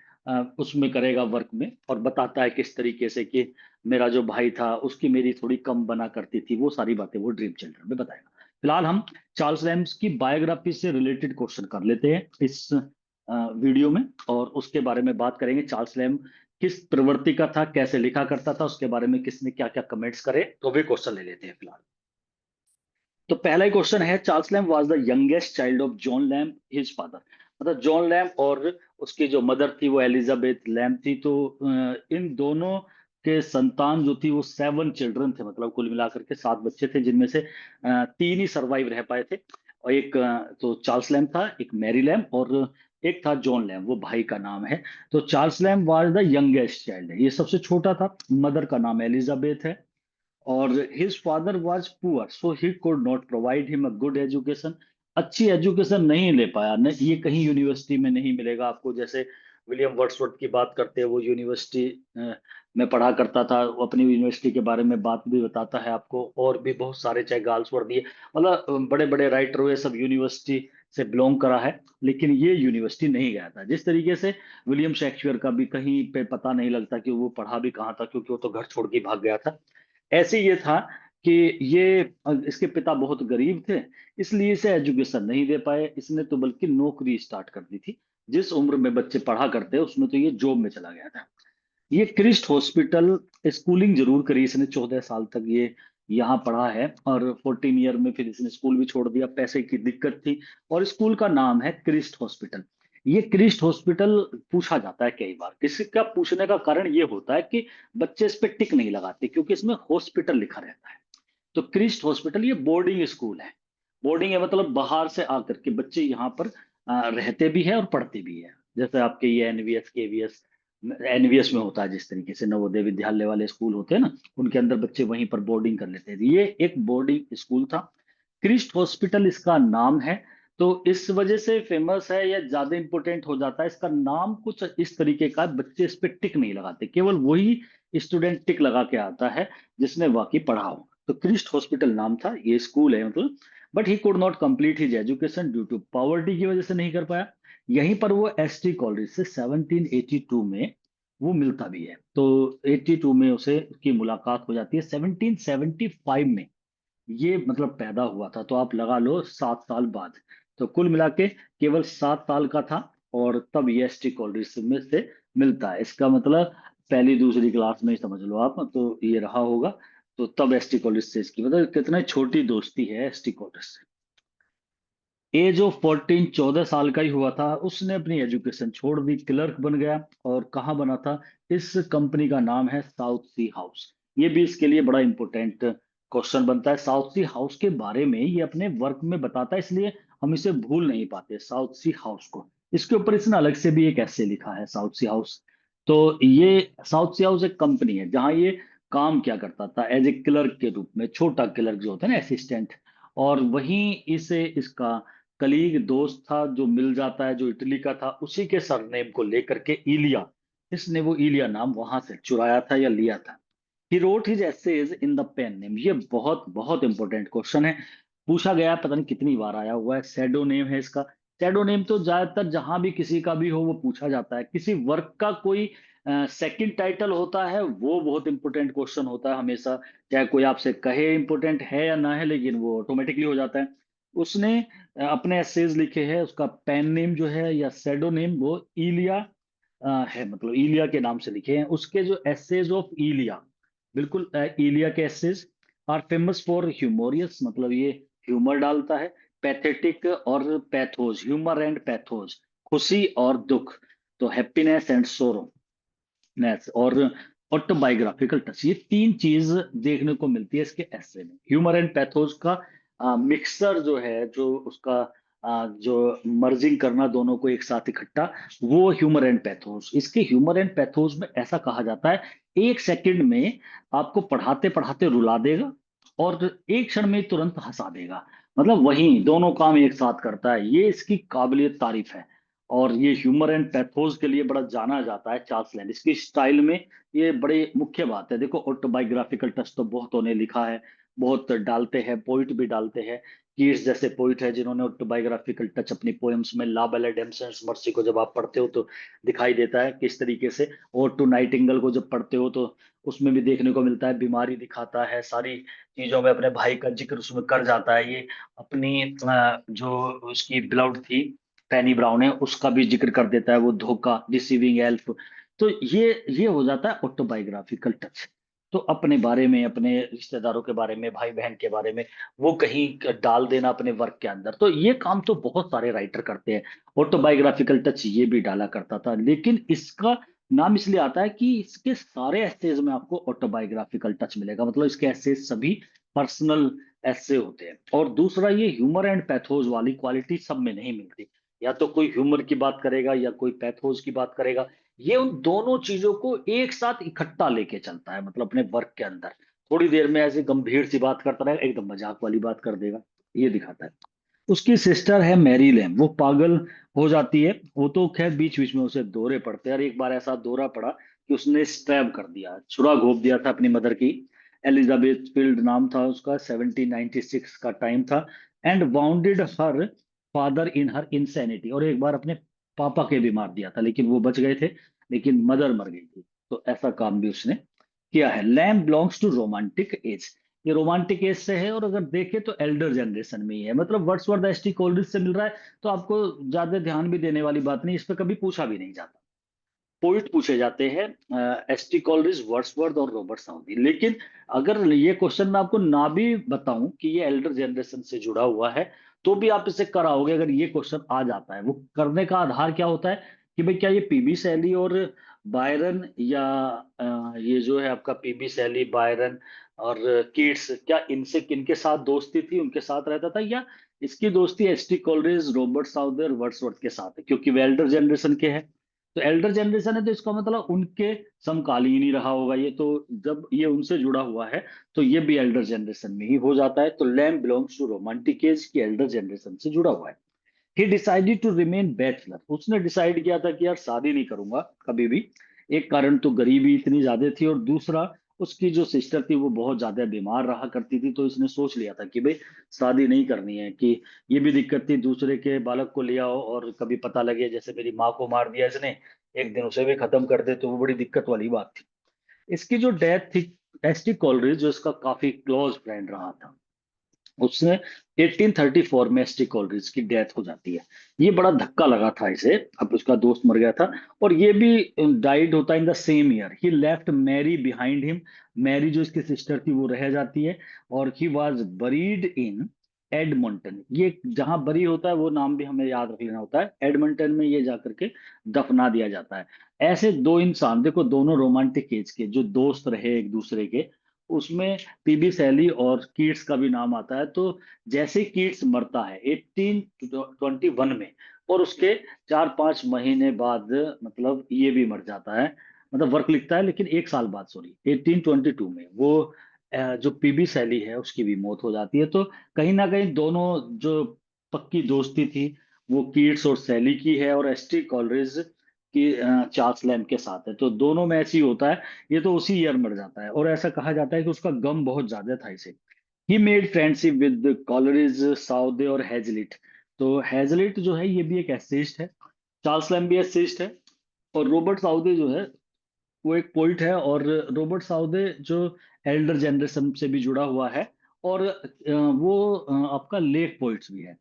उसमें करेगा वर्क में, और बताता है किस तरीके से कि मेरा जो भाई था उसकी मेरी थोड़ी कम बना करती थी। वो सारी बातें वो ड्रीम चिल्ड्रन में बताएगा। फिलहाल हम चार्ल्स लैम्ब की बायोग्राफी से रिलेटेड क्वेश्चन कर लेते हैं इस वीडियो में, और उसके बारे में बात करेंगे। चार्ल्स लैम्ब किस प्रवृत्ति का था, कैसे लिखा करता था, उसके बारे में किसने क्या क्या कमेंट्स करे, तो वे क्वेश्चन ले लेते हैं फिलहाल। तो पहला ही क्वेश्चन है, Charles Lamb was the youngest child of John lamb his father. मतलब जॉन लैम्ब और उसकी जो मदर थी वो एलिजाबेथ लैम्ब थी। तो इन दोनों के संतान जो थी वो 7 चिल्ड्रन थे, मतलब कुल मिलाकर के 7 बच्चे थे, जिनमें से 3 ही सरवाइव रह पाए थे। और एक तो चार्ल्स लैम्ब था, एक मैरी लैम्ब, और एक था जॉन लैम्ब, वो भाई का नाम है। तो Charles Lamb was the youngest child, ये सबसे छोटा था। मदर का नाम एलिजाबेथ है। और his father was poor, so he could not provide him a good education. अच्छी एजुकेशन नहीं ले पाया न, ये कहीं यूनिवर्सिटी में नहीं मिलेगा आपको। जैसे विलियम वर्ड्सवर्थ की बात करते हैं, वो यूनिवर्सिटी में पढ़ा करता था, वो अपनी यूनिवर्सिटी के बारे में बात भी बताता है आपको। और भी बहुत सारे, चाहे गाल्सवर्थ ये, मतलब बड़े बड़े राइटर हुए, सब यूनिवर्सिटी से बिलोंग करा है। लेकिन ये यूनिवर्सिटी नहीं गया था। जिस तरीके से विलियम शेक्सपियर का भी कहीं पे पता नहीं लगता कि वो पढ़ा भी कहाँ था, क्योंकि वो तो घर छोड़ के भाग गया था। ऐसे ये था कि ये इसके पिता बहुत गरीब थे, इसलिए इसे एजुकेशन नहीं दे पाए। इसने तो बल्कि नौकरी स्टार्ट कर दी थी। जिस उम्र में बच्चे पढ़ा करते हैं उसमें तो ये जॉब में चला गया था। ये क्रिस्ट हॉस्पिटल स्कूलिंग जरूर करी इसने, 14 साल तक ये यहाँ पढ़ा है। और 14 ईयर में फिर इसने स्कूल भी छोड़ दिया, पैसे की दिक्कत थी। और स्कूल का नाम है क्रिस्ट हॉस्पिटल। ये क्रिस्ट हॉस्पिटल पूछा जाता है कई बार। इसका पूछने का कारण ये होता है कि बच्चे इस पे टिक नहीं लगाते, क्योंकि इसमें हॉस्पिटल लिखा रहता है। तो क्रिस्ट हॉस्पिटल ये बोर्डिंग स्कूल है। बोर्डिंग है मतलब बाहर से आकर के बच्चे यहाँ पर रहते भी है और पढ़ते भी है। जैसे आपके ये एनवीएस केवीएस, एनवीएस में होता है जिस तरीके से नवोदय विद्यालय वाले स्कूल होते हैं ना, उनके अंदर बच्चे वहीं पर बोर्डिंग कर लेते हैं। ये एक बोर्डिंग स्कूल था। क्रिस्ट हॉस्पिटल इसका नाम है। तो इस वजह से फेमस है या ज्यादा इंपॉर्टेंट हो जाता है। इसका नाम कुछ इस तरीके का है, बच्चे इस पे टिक नहीं लगाते, केवल वही स्टूडेंट टिक लगा के आता है जिसने वाकई पढ़ा हो। तो क्रिस्ट हॉस्पिटल नाम था, ये स्कूल है मतलब। But he could not complete his education due to poverty, की वजह से नहीं कर पाया। यहीं पर वो एसटी कॉलेज से 1782 में वो मिलता भी है। तो 82 में उसे उसकी मुलाकात हो जाती है। 1775 में ये मतलब पैदा हुआ था, तो आप लगा लो 7 साल बाद। तो कुल मिला के केवल 7 साल का था, और तब ये एसटी कॉलेज में से मिलता है। इसका मतलब पहली दूसरी क्लास में ही समझ लो आप, तो ये रहा होगा। तो तब एसटी कॉलेज से इसकी मतलब कितना छोटी दोस्ती है एसटी कॉलेज से। एज ऑफ 14, 14 साल का ही हुआ था, उसने अपनी एजुकेशन छोड़ दी, क्लर्क बन गया। और कहाँ बना था? इस कंपनी का नाम है साउथ सी हाउस। ये भी इसके लिए बड़ा इंपॉर्टेंट क्वेश्चन बनता है। साउथ सी हाउस के बारे में ये अपने वर्क में बताता है, इसलिए हम इसे भूल नहीं पाते साउथ सी हाउस को। इसके ऊपर इसने अलग से भी एक ऐसे लिखा है, साउथ सी हाउस। तो ये साउथ सी हाउस एक कंपनी है जहाँ ये काम क्या करता था, एज ए क्लर्क के रूप में, छोटा क्लर्क जो होता है ना, असिस्टेंट। और वहीं इसे इसका कलीग दोस्त था जो मिल जाता है, जो इटली का था, उसी के सरनेम को लेकर के इलिया, इसने वो इलिया नाम वहां से चुराया था या लिया था। He wrote his essays in the pen name. ये बहुत बहुत इंपॉर्टेंट क्वेश्चन है, पूछा गया है, पता नहीं कितनी बार आया हुआ है। शैडो नेम है इसका। शैडो नेम तो ज्यादातर जहां भी किसी का भी हो वो पूछा जाता है। किसी वर्क का कोई सेकंड टाइटल होता है, वो बहुत इंपॉर्टेंट क्वेश्चन होता है हमेशा। चाहे कोई आपसे कहे इंपॉर्टेंट है या ना है, लेकिन वो ऑटोमेटिकली हो जाता है। उसने अपने एसेज लिखे हैं, उसका पेन नेम जो है या शैडो नेम वो इलिया है, मतलब इलिया के नाम से लिखे हैं उसके जो एसेज ऑफ इलिया। बिल्कुल इलिया के एसेज आर फेमस फॉर ह्यूमोरियस, मतलब ये ह्यूमर डालता है। पैथेटिक और पैथोज, ह्यूमर एंड पैथोज, खुशी और दुख। तो हैप्पीनेस एंड सोरो नेस, और ऑटोबायोग्राफिकल टच, ये 3 चीज देखने को मिलती है इसके एसे में। ह्यूमर एंड पैथोस का मिक्सर जो है, जो उसका जो मर्जिंग करना दोनों को एक साथ इकट्ठा, वो ह्यूमर एंड पैथोस। इसके ह्यूमर एंड पैथोस में ऐसा कहा जाता है, 1 सेकंड में आपको पढ़ाते पढ़ाते रुला देगा, और एक क्षण में तुरंत हंसा देगा। मतलब वही दोनों काम एक साथ करता है, ये इसकी काबिलियत तारीफ है। और ये ह्यूमर एंड पैथोस के लिए बड़ा जाना जाता है चार्ल्स लैंड, इसकी स्टाइल में। ये बड़े मुख्य बात है। देखो ऑटोबायोग्राफिकल टच तो बहुतों ने लिखा है, बहुत डालते हैं, पोइट भी डालते हैं। कीट्स जैसे पोइट है जिन्होंने ऑटोबायोग्राफिकल टच अपनी पोएम्स में, ला बैलेड एडम्संस मर्सी को जब आप पढ़ते हो तो दिखाई देता है किस तरीके से। और टू नाइटिंगेल को जब पढ़ते हो तो उसमें भी देखने को मिलता है, बीमारी दिखाता है, सारी चीजों में अपने भाई का जिक्र उसमें कर जाता है। ये अपनी जो उसकी बिलव्ड थी फैनी ब्राउन है, उसका भी जिक्र कर देता है, वो धोखा, डिसीविंग एल्फ। तो ये हो जाता है ऑटोबायोग्राफिकल टच। तो अपने बारे में, अपने रिश्तेदारों के बारे में, भाई बहन के बारे में वो कहीं डाल देना अपने वर्क के अंदर, तो ये काम तो बहुत सारे राइटर करते हैं। ऑटोबायोग्राफिकल टच ये भी डाला करता था, लेकिन इसका नाम इसलिए आता है कि इसके सारे एसेज में आपको ऑटोबायोग्राफिकल टच मिलेगा, मतलब इसके एसेज सभी पर्सनल ऐसे होते हैं। और दूसरा, ये ह्यूमर एंड पैथोज वाली क्वालिटी सब में नहीं मिलती। या तो कोई ह्यूमर की बात करेगा या कोई पैथोज की बात करेगा, ये उन दोनों चीजों को एक साथ इकट्ठा लेके चलता है, मतलब अपने वर्क के अंदर। थोड़ी देर में ऐसे गंभीर सी बात करता रहेगा, एकदम मजाक वाली बात कर देगा, ये दिखाता है। उसकी सिस्टर है मैरी लैम, वो पागल हो जाती है। वो तो खैर बीच बीच में उसे दौरे पड़ते हैं, और एक बार ऐसा दौरा पड़ा कि उसने स्टैब कर दिया, छुरा घोंप दिया था अपनी मदर की। एलिजाबेथ फील्ड नाम था उसका, 1796 का टाइम था। And bounded her father in her insanity, और एक बार अपने पापा के भी मार दिया था, लेकिन वो बच गए थे, लेकिन मदर मर गई थी। तो ऐसा काम भी उसने किया है। Lamb belongs to romantic age, ये रोमांटिक एज से है, और अगर देखें तो एल्डर जनरेशन में ही है, मतलब वर्ड्सवर्थ एसटी कोलरिज से मिल रहा है। तो आपको ज्यादा ध्यान भी देने वाली बात नहीं, इस पे कभी पूछा भी नहीं जाता। पोइट पूछे जाते हैं एसटी कॉलरिज, वर्ड्सवर्थ और रॉबर्ट साउदी। लेकिन अगर ये क्वेश्चन मैं आपको ना भी बताऊं कि ये एल्डर जनरेशन से जुड़ा हुआ है, तो भी आप इसे कराओगे अगर ये क्वेश्चन आ जाता है। वो करने का आधार क्या होता है कि भाई क्या ये पीबी शैली और बायरन, या ये जो है आपका पीबी शैली, बायरन और कीट्स, क्या इनसे किनके साथ दोस्ती थी, उनके साथ रहता था, या इसकी दोस्ती एसटी कॉलरिज, रॉबर्ट साउदर, वर्ड्सवर्थ के साथ है, क्योंकि वे एल्डर जनरेशन के हैं। तो एल्डर जनरेशन है, तो इसका मतलब उनके समकालीन ही रहा होगा ये तो। जब ये उनसे जुड़ा हुआ है, तो ये भी एल्डर जनरेशन में ही हो जाता है। तो Lamb belongs to romantic age की एल्डर जनरेशन से जुड़ा हुआ है। He decided to remain bachelor, उसने डिसाइड किया था कि यार शादी नहीं करूंगा कभी भी। एक कारण तो गरीबी इतनी ज्यादा थी, और दूसरा उसकी जो सिस्टर थी वो बहुत ज्यादा बीमार रहा करती थी। तो इसने सोच लिया था कि भाई शादी नहीं करनी है, कि ये भी दिक्कत थी, दूसरे के बालक को ले आओ और कभी पता लगे जैसे मेरी माँ को मार दिया इसने, एक दिन उसे भी खत्म कर दे, तो वो बड़ी दिक्कत वाली बात थी। इसकी जो डेथ थी, एसटी कॉलरिज जो इसका काफी क्लोज फ्रेंड रहा था, उसने 1834 में एसटी कॉलरिज की डेथ हो जाती है। ये बड़ा धक्का लगा था इसे, अब उसका दोस्त मर गया था। और ये भी डाइड होता है in the same year. He left Mary behind him, Mary जो इसकी सिस्टर थी वो रह जाती है। और he was buried in Edmonton, ये जहां बरी होता है वो नाम भी हमें याद रख लेना होता है, एडमंटन में ये जाकर के दफना दिया जाता है। ऐसे दो इंसान देखो, दोनों रोमांटिक एज के जो दोस्त रहे एक दूसरे के, उसमें पीबी सैली और कीट्स का भी नाम आता है। तो जैसे ही कीट्स मरता है 1821 में, और उसके 4-5 महीने बाद मतलब ये भी मर जाता है, मतलब वर्क लिखता है लेकिन एक साल बाद, सॉरी 1822 में वो जो पीबी सैली है उसकी भी मौत हो जाती है। तो कहीं ना कहीं दोनों जो पक्की दोस्ती थी वो कीट्स और सैली की है, और एसटी कॉलरिज की चार्ल्स लैम्ब के साथ है। तो दोनों में ऐसे ही होता है। ये तो उसी ईयर मर जाता है, और ऐसा कहा जाता है कि उसका गम बहुत ज्यादा था इसे। He made friendship with Coleridge, Southey और हैजलिट। तो हैजलिट जो है ये भी एक एसेइस्ट है, चार्ल्स लैम्ब भी एसेइस्ट है, और रॉबर्ट साउदे जो है वो एक पोइट है। और रॉबर्ट साउदे जो एल्डर जनरेशन से भी जुड़ा हुआ है, और वो आपका लेक पोइट्स भी है।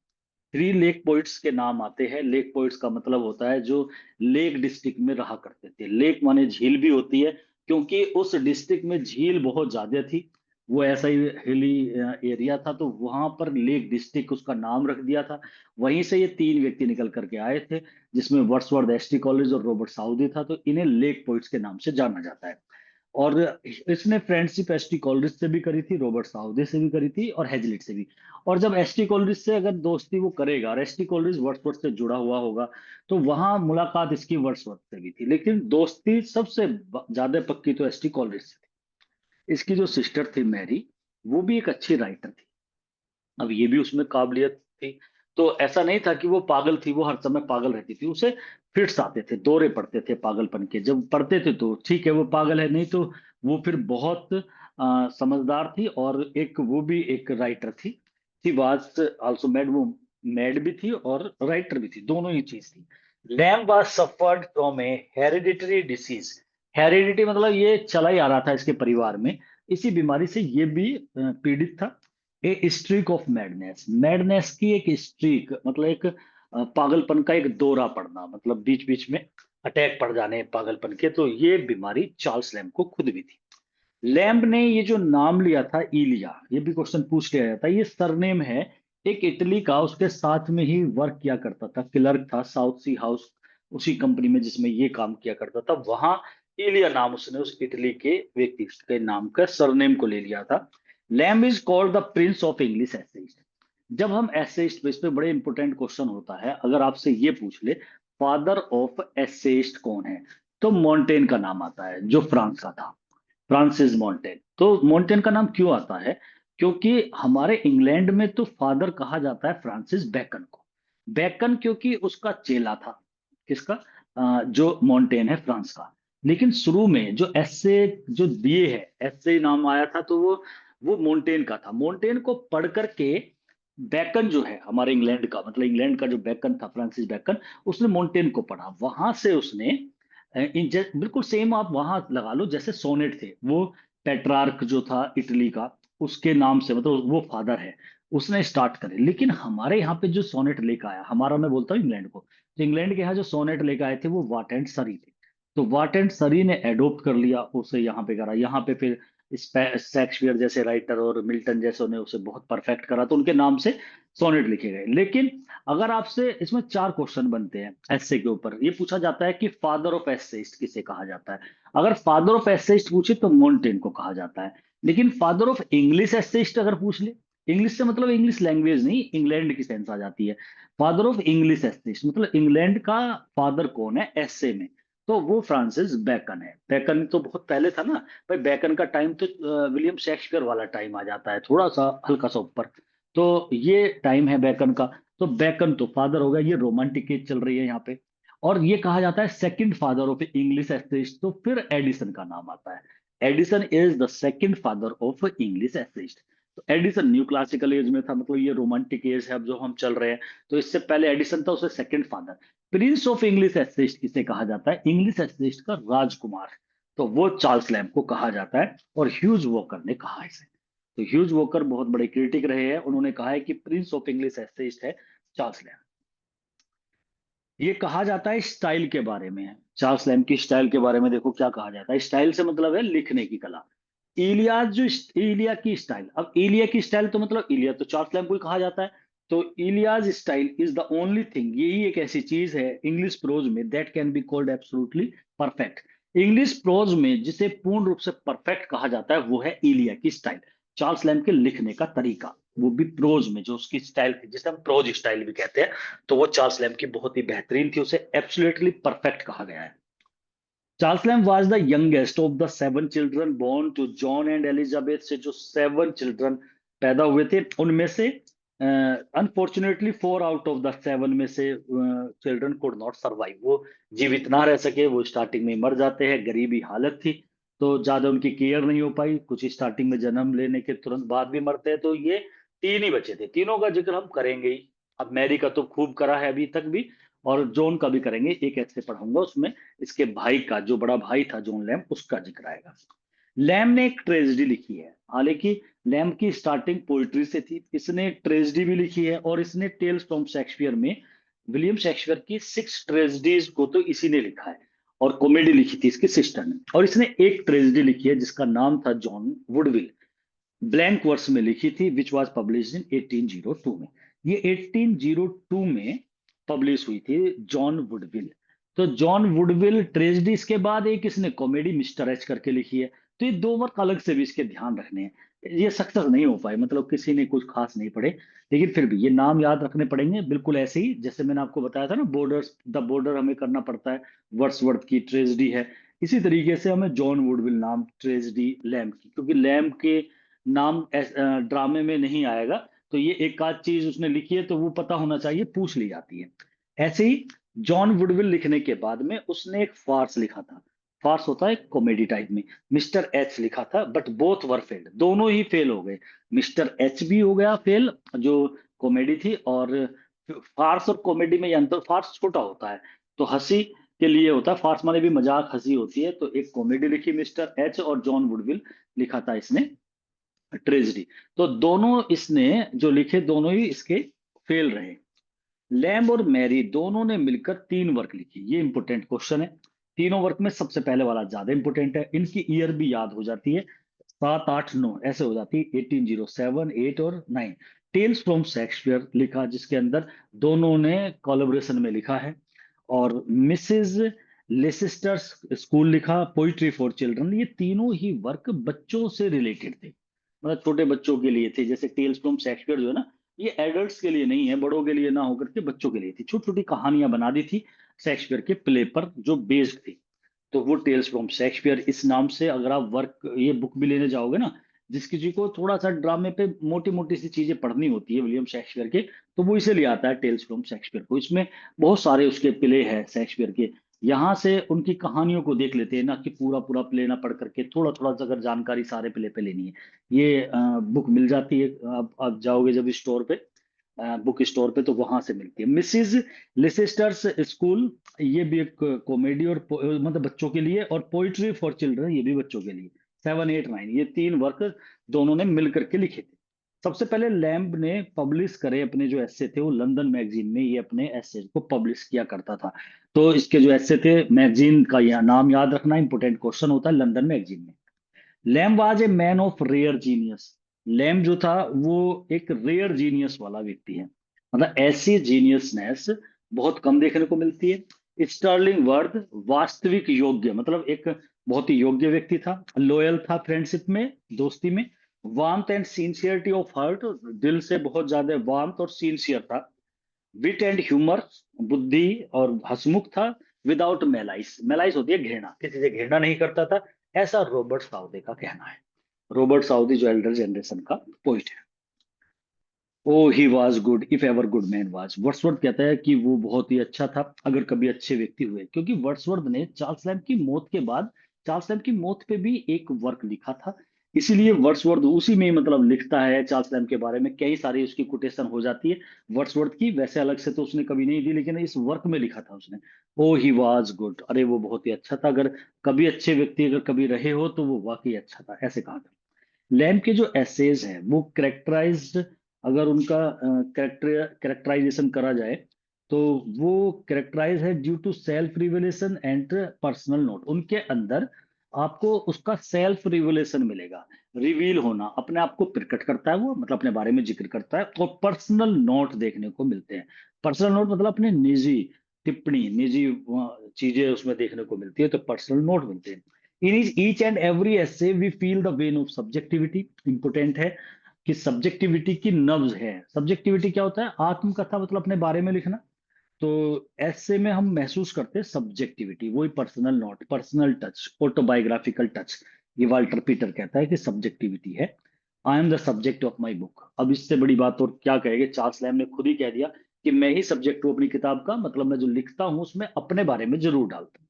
3 लेक पोइट्स के नाम आते हैं। लेक पोइट्स का मतलब होता है जो लेक डिस्ट्रिक्ट में रहा करते थे। लेक माने झील भी होती है, क्योंकि उस डिस्ट्रिक्ट में झील बहुत ज्यादा थी, वो ऐसा ही हिली एरिया था, तो वहां पर लेक डिस्ट्रिक्ट उसका नाम रख दिया था। वहीं से ये 3 व्यक्ति निकल करके आए थे, जिसमें वर्ड्सवर्थ एसटी कॉलेज और रॉबर्ट साउदी था। तो इन्हें लेक पोइट्स के नाम से जाना जाता है। और इसने फ्रेंडशिप एसटी कॉलरिज से भी करी थी, रॉबर्ट साउदे से भी करी थी, और हेजलिट से भी। और जब एसटी कॉलरिज से अगर दोस्ती वो करेगा, और एसटी कॉलरिज वर्ड्सवर्थ से जुड़ा हुआ होगा, तो वहां मुलाकात इसकी वर्ड्सवर्थ से भी थी, लेकिन दोस्ती सबसे ज्यादा पक्की तो एसटी कॉलरिज से थी। इसकी जो सिस्टर थी मैरी, वो भी एक अच्छी राइटर थी। अब ये भी उसमें काबिलियत थी। तो ऐसा नहीं था कि वो पागल थी, वो हर समय पागल रहती थी, उसे फिट्स आते थे, दौरे पड़ते थे पागलपन के। जब पड़ते थे तो ठीक है वो पागल है, नहीं तो वो फिर बहुत समझदार थी, और एक वो भी एक राइटर थी वाज आल्सो मैड, वो मैड भी थी और राइटर भी थी, दोनों ही चीज थी। Lamb was suffered from a hereditary disease. Heredity मतलब ये चला ही आ रहा था इसके परिवार में, इसी बीमारी से ये भी पीड़ित था। ए स्ट्रीक ऑफ मैडनेस, मैडनेस की एक स्ट्रीक मतलब एक पागलपन का एक दौरा पड़ना, मतलब बीच बीच में अटैक पड़ जाने पागलपन के। तो ये बीमारी चार्ल्स लैम्ब को खुद भी थी। लैम्ब ने ये जो नाम लिया था इलिया, ये भी क्वेश्चन पूछ लिया जाता है, ये सरनेम है एक इटली का, उसके साथ में ही वर्क किया करता था, क्लर्क था साउथ सी हाउस उसी कंपनी में जिसमें ये काम किया करता था, वहां इलिया नाम उसने उस इटली के व्यक्ति के नाम का सरनेम को ले लिया था। Lamb is called the Prince of English essayist. जब हम एसेइस्ट, इस पे बड़े इंपॉर्टेंट क्वेश्चन होता है, अगर आपसे ये पूछ ले फादर ऑफ एसेइस्ट कौन है, तो मॉन्टेन का नाम आता है, जो फ्रांस का था, फ्रांसिस मॉन्टेन। तो मॉन्टेन का नाम क्यों आता है? क्योंकि हमारे इंग्लैंड में तो फादर कहा जाता है फ्रांसिस बेकन को। बेकन क्योंकि उसका चेला था, किसका? जो मॉन्टेन है, फ्रांस का। लेकिन शुरू में जो एस्से जो दिए है, एस्से नाम आया था, तो वो मोन्टेन का था। मोन्टेन को पढ़ करके बेकन जो है हमारे इंग्लैंड का, मतलब इंग्लैंड का जो बेकन था, फ्रांसिस बेकन, उसने मोन्टेन को पढ़ा। वहां से उसने बिल्कुल सेम आप वहां लगा लो, जैसे सोनेट थे, वो पेट्रार्क जो था इटली का, उसके नाम से, मतलब वो फादर है, उसने स्टार्ट करे। लेकिन हमारे यहाँ पे जो सोनेट लेकर आया, हमारा मैं बोलता हूँ इंग्लैंड को, तो इंग्लैंड के यहाँ जो सोनेट लेकर आए थे वो वाट एंड सरी थे। तो वाट एंड सरी ने एडोप्ट कर लिया उसे, यहाँ पे करा, यहाँ पे फिर शेक्सपियर जैसे राइटर और मिल्टन जैसे ने उसे बहुत परफेक्ट करा, तो उनके नाम से सोनेट लिखे गए। लेकिन अगर आपसे इसमें चार क्वेश्चन बनते हैं एस्से के ऊपर, ये पूछा जाता है कि फादर ऑफ एसेइस्ट किसे कहा जाता है। अगर फादर ऑफ एसेइस्ट पूछे तो मोन्टेन को कहा जाता है। लेकिन फादर ऑफ इंग्लिश एसेइस्ट अगर पूछ ले, इंग्लिश से मतलब इंग्लिश लैंग्वेज नहीं, इंग्लैंड की सेंस आ जाती है। फादर ऑफ इंग्लिश एसेइस्ट मतलब इंग्लैंड का फादर कौन है एस्से में, तो वो फ्रांसिस बेकन है। बेकन तो बहुत पहले था ना भाई, बेकन का टाइम तो विलियम शेक्सपियर वाला टाइम आ जाता है, थोड़ा सा हल्का सा ऊपर। तो ये टाइम है बेकन का। तो बेकन तो फादर हो गया, ये रोमांटिक एज चल रही है यहाँ पे। और ये कहा जाता है second father of English essayist, तो फिर एडिसन का नाम आता है। Edison is the second father of English essayist. तो एडिसन न्यू क्लासिकल एज में था, मतलब ये रोमांटिक एज है अब जो हम चल रहे हैं। तो इससे पहले एडिसन था, उसे second father. Prince of English essayist किसे कहा जाता है? इंग्लिश एसेइस्ट का राजकुमार, तो वो चार्ल्स लैम्ब को कहा जाता है। और ह्यूज वॉकर ने कहा इसे। तो ह्यूज वॉकर बहुत बड़े क्रिटिक रहे हैं, उन्होंने कहा है कि प्रिंस ऑफ इंग्लिश एसेइस्ट है चार्ल्स लैम्ब। ये कहा जाता है स्टाइल के बारे में, चार्ल्स लैम्ब की स्टाइल के बारे में देखो क्या कहा जाता है। स्टाइल से मतलब है लिखने की कला। इलियास जो इलिया की स्टाइल, अब इलिया की स्टाइल तो मतलब इलिया तो चार्ल्स लैम्ब को ही कहा जाता है। तो Elia's style is the only thing, यही एक ऐसी चीज है इंग्लिश प्रोज में that can be called absolutely perfect. English prose में जिसे पूर्ण रूप से परफेक्ट कहा जाता है वो है इलिया की स्टाइल, चार्ल्स लैम्ब के लिखने का तरीका। वो भी प्रोज में जो उसकी स्टाइल थी, जिसे हम प्रोज स्टाइल भी कहते हैं, तो वो चार्ल्स लैम्ब की बहुत ही बेहतरीन थी, उसे एब्सोल्युटली परफेक्ट कहा गया है। Charles Lamb was the youngest of the seven children born to John and Elizabeth. से जो सेवन चिल्ड्रन पैदा हुए थे, उनमें से unfortunately four out of the seven में से चिल्ड्रन कुड नॉट सर्वाइव, वो जीवित ना रह सके, वो स्टार्टिंग में मर जाते हैं, गरीबी हालत थी, तो ज्यादा उनकी केयर नहीं हो पाई, कुछ स्टार्टिंग में जन्म लेने के तुरंत बाद भी मरते हैं। तो ये तीन ही बचे थे, तीनों का जिक्र हम करेंगे ही। अब मैरी का तो खूब करा है अभी तक भी, और जॉन का भी करेंगे, एक ऐसे पढ़ाऊंगा उसमें इसके भाई का, जो बड़ा भाई था जॉन लैम्ब, उसका जिक्र आएगा। लैम्ब ने एक ट्रेजेडी लिखी है, हालांकि लैम्ब की स्टार्टिंग पोइट्री से थी, इसने एक ट्रेजेडी भी लिखी है, और इसने टेल्स फ्रॉम शेक्सपियर में विलियम शेक्सपियर की सिक्स ट्रेजेडीज को तो इसी ने लिखा है, और कॉमेडी लिखी थी इसकी सिस्टर ने। और इसने एक ट्रेजेडी लिखी है जिसका नाम था जॉन वुडविल, ब्लैंक वर्स में लिखी थी, विच वाज पब्लिश इन 1802 में। ये 1802 में पब्लिश हुई थी, जॉन वुडविल। तो जॉन वुडविल ट्रेजेडी, इसके बाद एक इसने कॉमेडी मिस्टर एच करके लिखी है। तो ये दो वर्क अलग से भी इसके ध्यान रखने हैं, ये सक्सेस नहीं हो पाए, मतलब किसी ने कुछ खास नहीं पढ़े। लेकिन फिर भी ये नाम याद रखने पड़ेंगे, बिल्कुल ऐसे ही जैसे मैंने आपको बताया था ना, बॉर्डर्स द बॉर्डर हमें करना पड़ता है, वर्ड्सवर्थ की ट्रेजेडी है, इसी तरीके से हमें जॉन वुडविल नाम ट्रेजेडी लैम्ब की, क्योंकि लैम्ब के नाम ड्रामे में नहीं आएगा, तो ये एक आध चीज उसने लिखी है तो वो पता होना चाहिए, पूछ ली जाती है। ऐसे ही जॉन वुडविल लिखने के बाद में उसने एक फार्स लिखा था, फार्स होता है कॉमेडी टाइप में, मिस्टर एच लिखा था, बट बोथ वर फेल्ड, दोनों ही फेल हो गए। मिस्टर एच भी हो गया फेल, जो कॉमेडी थी, और फार्स और कॉमेडी में ये अंतर, फार्स छोटा होता है तो हंसी के लिए होता है, फार्स माने भी मजाक हंसी होती है। तो एक कॉमेडी लिखी मिस्टर एच, और जॉन वुडविल लिखा था इसने ट्रेजडी। तो दोनों इसने जो लिखे, दोनों ही इसके फेल रहे। लैम्ब और मैरी दोनों ने मिलकर तीन वर्क लिखी, ये इंपोर्टेंट क्वेश्चन है। तीनों वर्क में सबसे पहले वाला ज्यादा इंपोर्टेंट है, इनकी ईयर भी याद हो जाती है, 7 8 9 ऐसे हो जाती है, 1807 8 और 9। टेल्स फ्रॉम शेक्सपियर लिखा, जिसके अंदर दोनों ने कोलैबोरेशन में लिखा है। और मिसेस लेसिस्टर्स स्कूल लिखा, पोइट्री फॉर चिल्ड्रन। ये तीनों ही वर्क बच्चों से रिलेटेड थे, मतलब छोटे बच्चों के लिए थे। जैसे टेल्स फ्रॉम शेक्सपियर जो है ना, ये एडल्ट्स के लिए नहीं है, बड़ों के लिए ना होकर के बच्चों के लिए थी। छोटी छोटी कहानियां बना दी थी शेक्सपियर के प्ले पर जो बेस्ड थी। तो वो टेल्स फ्रॉम शेक्सपियर इस नाम से अगर आप वर्क ये बुक भी लेने जाओगे ना, जिस किसी को थोड़ा सा ड्रामे पे मोटी मोटी सी चीजें पढ़नी होती है विलियम शेक्सपियर के, तो वो इसे ले आता है टेल्स फ्रॉम शेक्सपियर को। इसमें बहुत सारे उसके प्ले हैं शेक्सपियर के। यहाँ से उनकी कहानियों को देख लेते हैं ना, कि पूरा पूरा प्ले ना पढ़ करके थोड़ा थोड़ा सा अगर जानकारी सारे प्ले पे लेनी है, ये बुक मिल जाती है। आप जाओगे जब स्टोर पे, बुक स्टोर पे, तो वहां से मिलती है। मिसिज लिसेस्टर्स स्कूल, ये भी एक कॉमेडी और मतलब बच्चों के लिए, और पोइट्री फॉर चिल्ड्रन ये भी बच्चों के लिए। 7, 8, 9 ये तीन वर्क दोनों ने मिल करके लिखे थे। सबसे पहले लैम्ब ने पब्लिश करे अपने जो एस्से थे, वो लंदन मैगजीन में ये अपने एस्से को पब्लिश किया करता था। तो इसके जो एस्से थे, मैगजीन का यह नाम याद रखना, इंपोर्टेंट क्वेश्चन होता है लंदन मैगजीन में। Lamb was a man of rare genius. Lamb जो था वो एक रेयर जीनियस वाला व्यक्ति है, मतलब ऐसी जीनियसनेस बहुत कम देखने को मिलती है। स्टर्लिंग वर्थ, वास्तविक योग्य, मतलब एक बहुत ही योग्य व्यक्ति था। लॉयल था फ्रेंडशिप में, दोस्ती में। Warmth and sincerity of heart, दिल से बहुत ज्यादा वार्मथ और सिंसियर था। विट एंड ह्यूमर, बुद्धि और हंसमुख था। विदाउट मेलाइस, मेलाइस होती है घृणा, किसी से घृणा नहीं करता था, ऐसा रॉबर्ट साउदे का कहना है। रॉबर्ट साउदी जो एल्डर जनरेशन का पोइट है। O he was good if ever good man was, Wordsworth कहता है कि वो बहुत ही अच्छा था अगर कभी अच्छे व्यक्ति हुए। क्योंकि वर्ड्सवर्थ ने चार्ल्स लैम्ब की मौत के बाद, चार्ल्स लैम्ब की मौत पे भी एक वर्क लिखा था। इसीलिए वर्ड्सवर्थ उसी में मतलब लिखता है चार्ल्स लैम्ब के बारे में, कई सारी उसकी कोटेशन हो जाती है वर्ड्सवर्थ की। वैसे अलग से तो उसने कभी नहीं दी, लेकिन इस वर्क में लिखा था उसने। ओ ही वॉज गुड, अरे वो बहुत ही अच्छा था, अगर कभी अच्छे व्यक्ति अगर कभी रहे हो तो वो वाकई अच्छा था, ऐसे कहा था। लैम्ब के जो एसेज हैं वो कैरेक्टराइज्ड, अगर उनका कैरेक्टराइजेशन करा जाए, तो वो कैरेक्टराइज है due to self revelation and personal note. उनके अंदर आपको उसका सेल्फ रिवेलेशन मिलेगा, रिवील होना, अपने आप को प्रकट करता है वो, मतलब अपने बारे में जिक्र करता है। और पर्सनल नोट देखने को मिलते हैं। पर्सनल नोट मतलब अपने निजी टिप्पणी, निजी चीजें उसमें देखने को मिलती है, तो पर्सनल नोट मिलते हैं। In each and every essay we feel the vein of subjectivity. Important है कि सब्जेक्टिविटी की नब्ज है। सब्जेक्टिविटी क्या होता है? आत्मकथा, मतलब अपने बारे में लिखना। तो ऐसे में हम महसूस करते हैं सब्जेक्टिविटी, वही personal note, personal touch, autobiographical touch. ये वाल्टर पीटर कहता है कि सब्जेक्टिविटी है। I am the subject of my book. अब इससे बड़ी बात और क्या कहेंगे, चार्ल्स लैम्ब ने खुद ही कह दिया कि मैं ही सब्जेक्ट हूँ अपनी किताब का, मतलब मैं जो लिखता हूँ उसमें अपने बारे में जरूर डालता हूँ।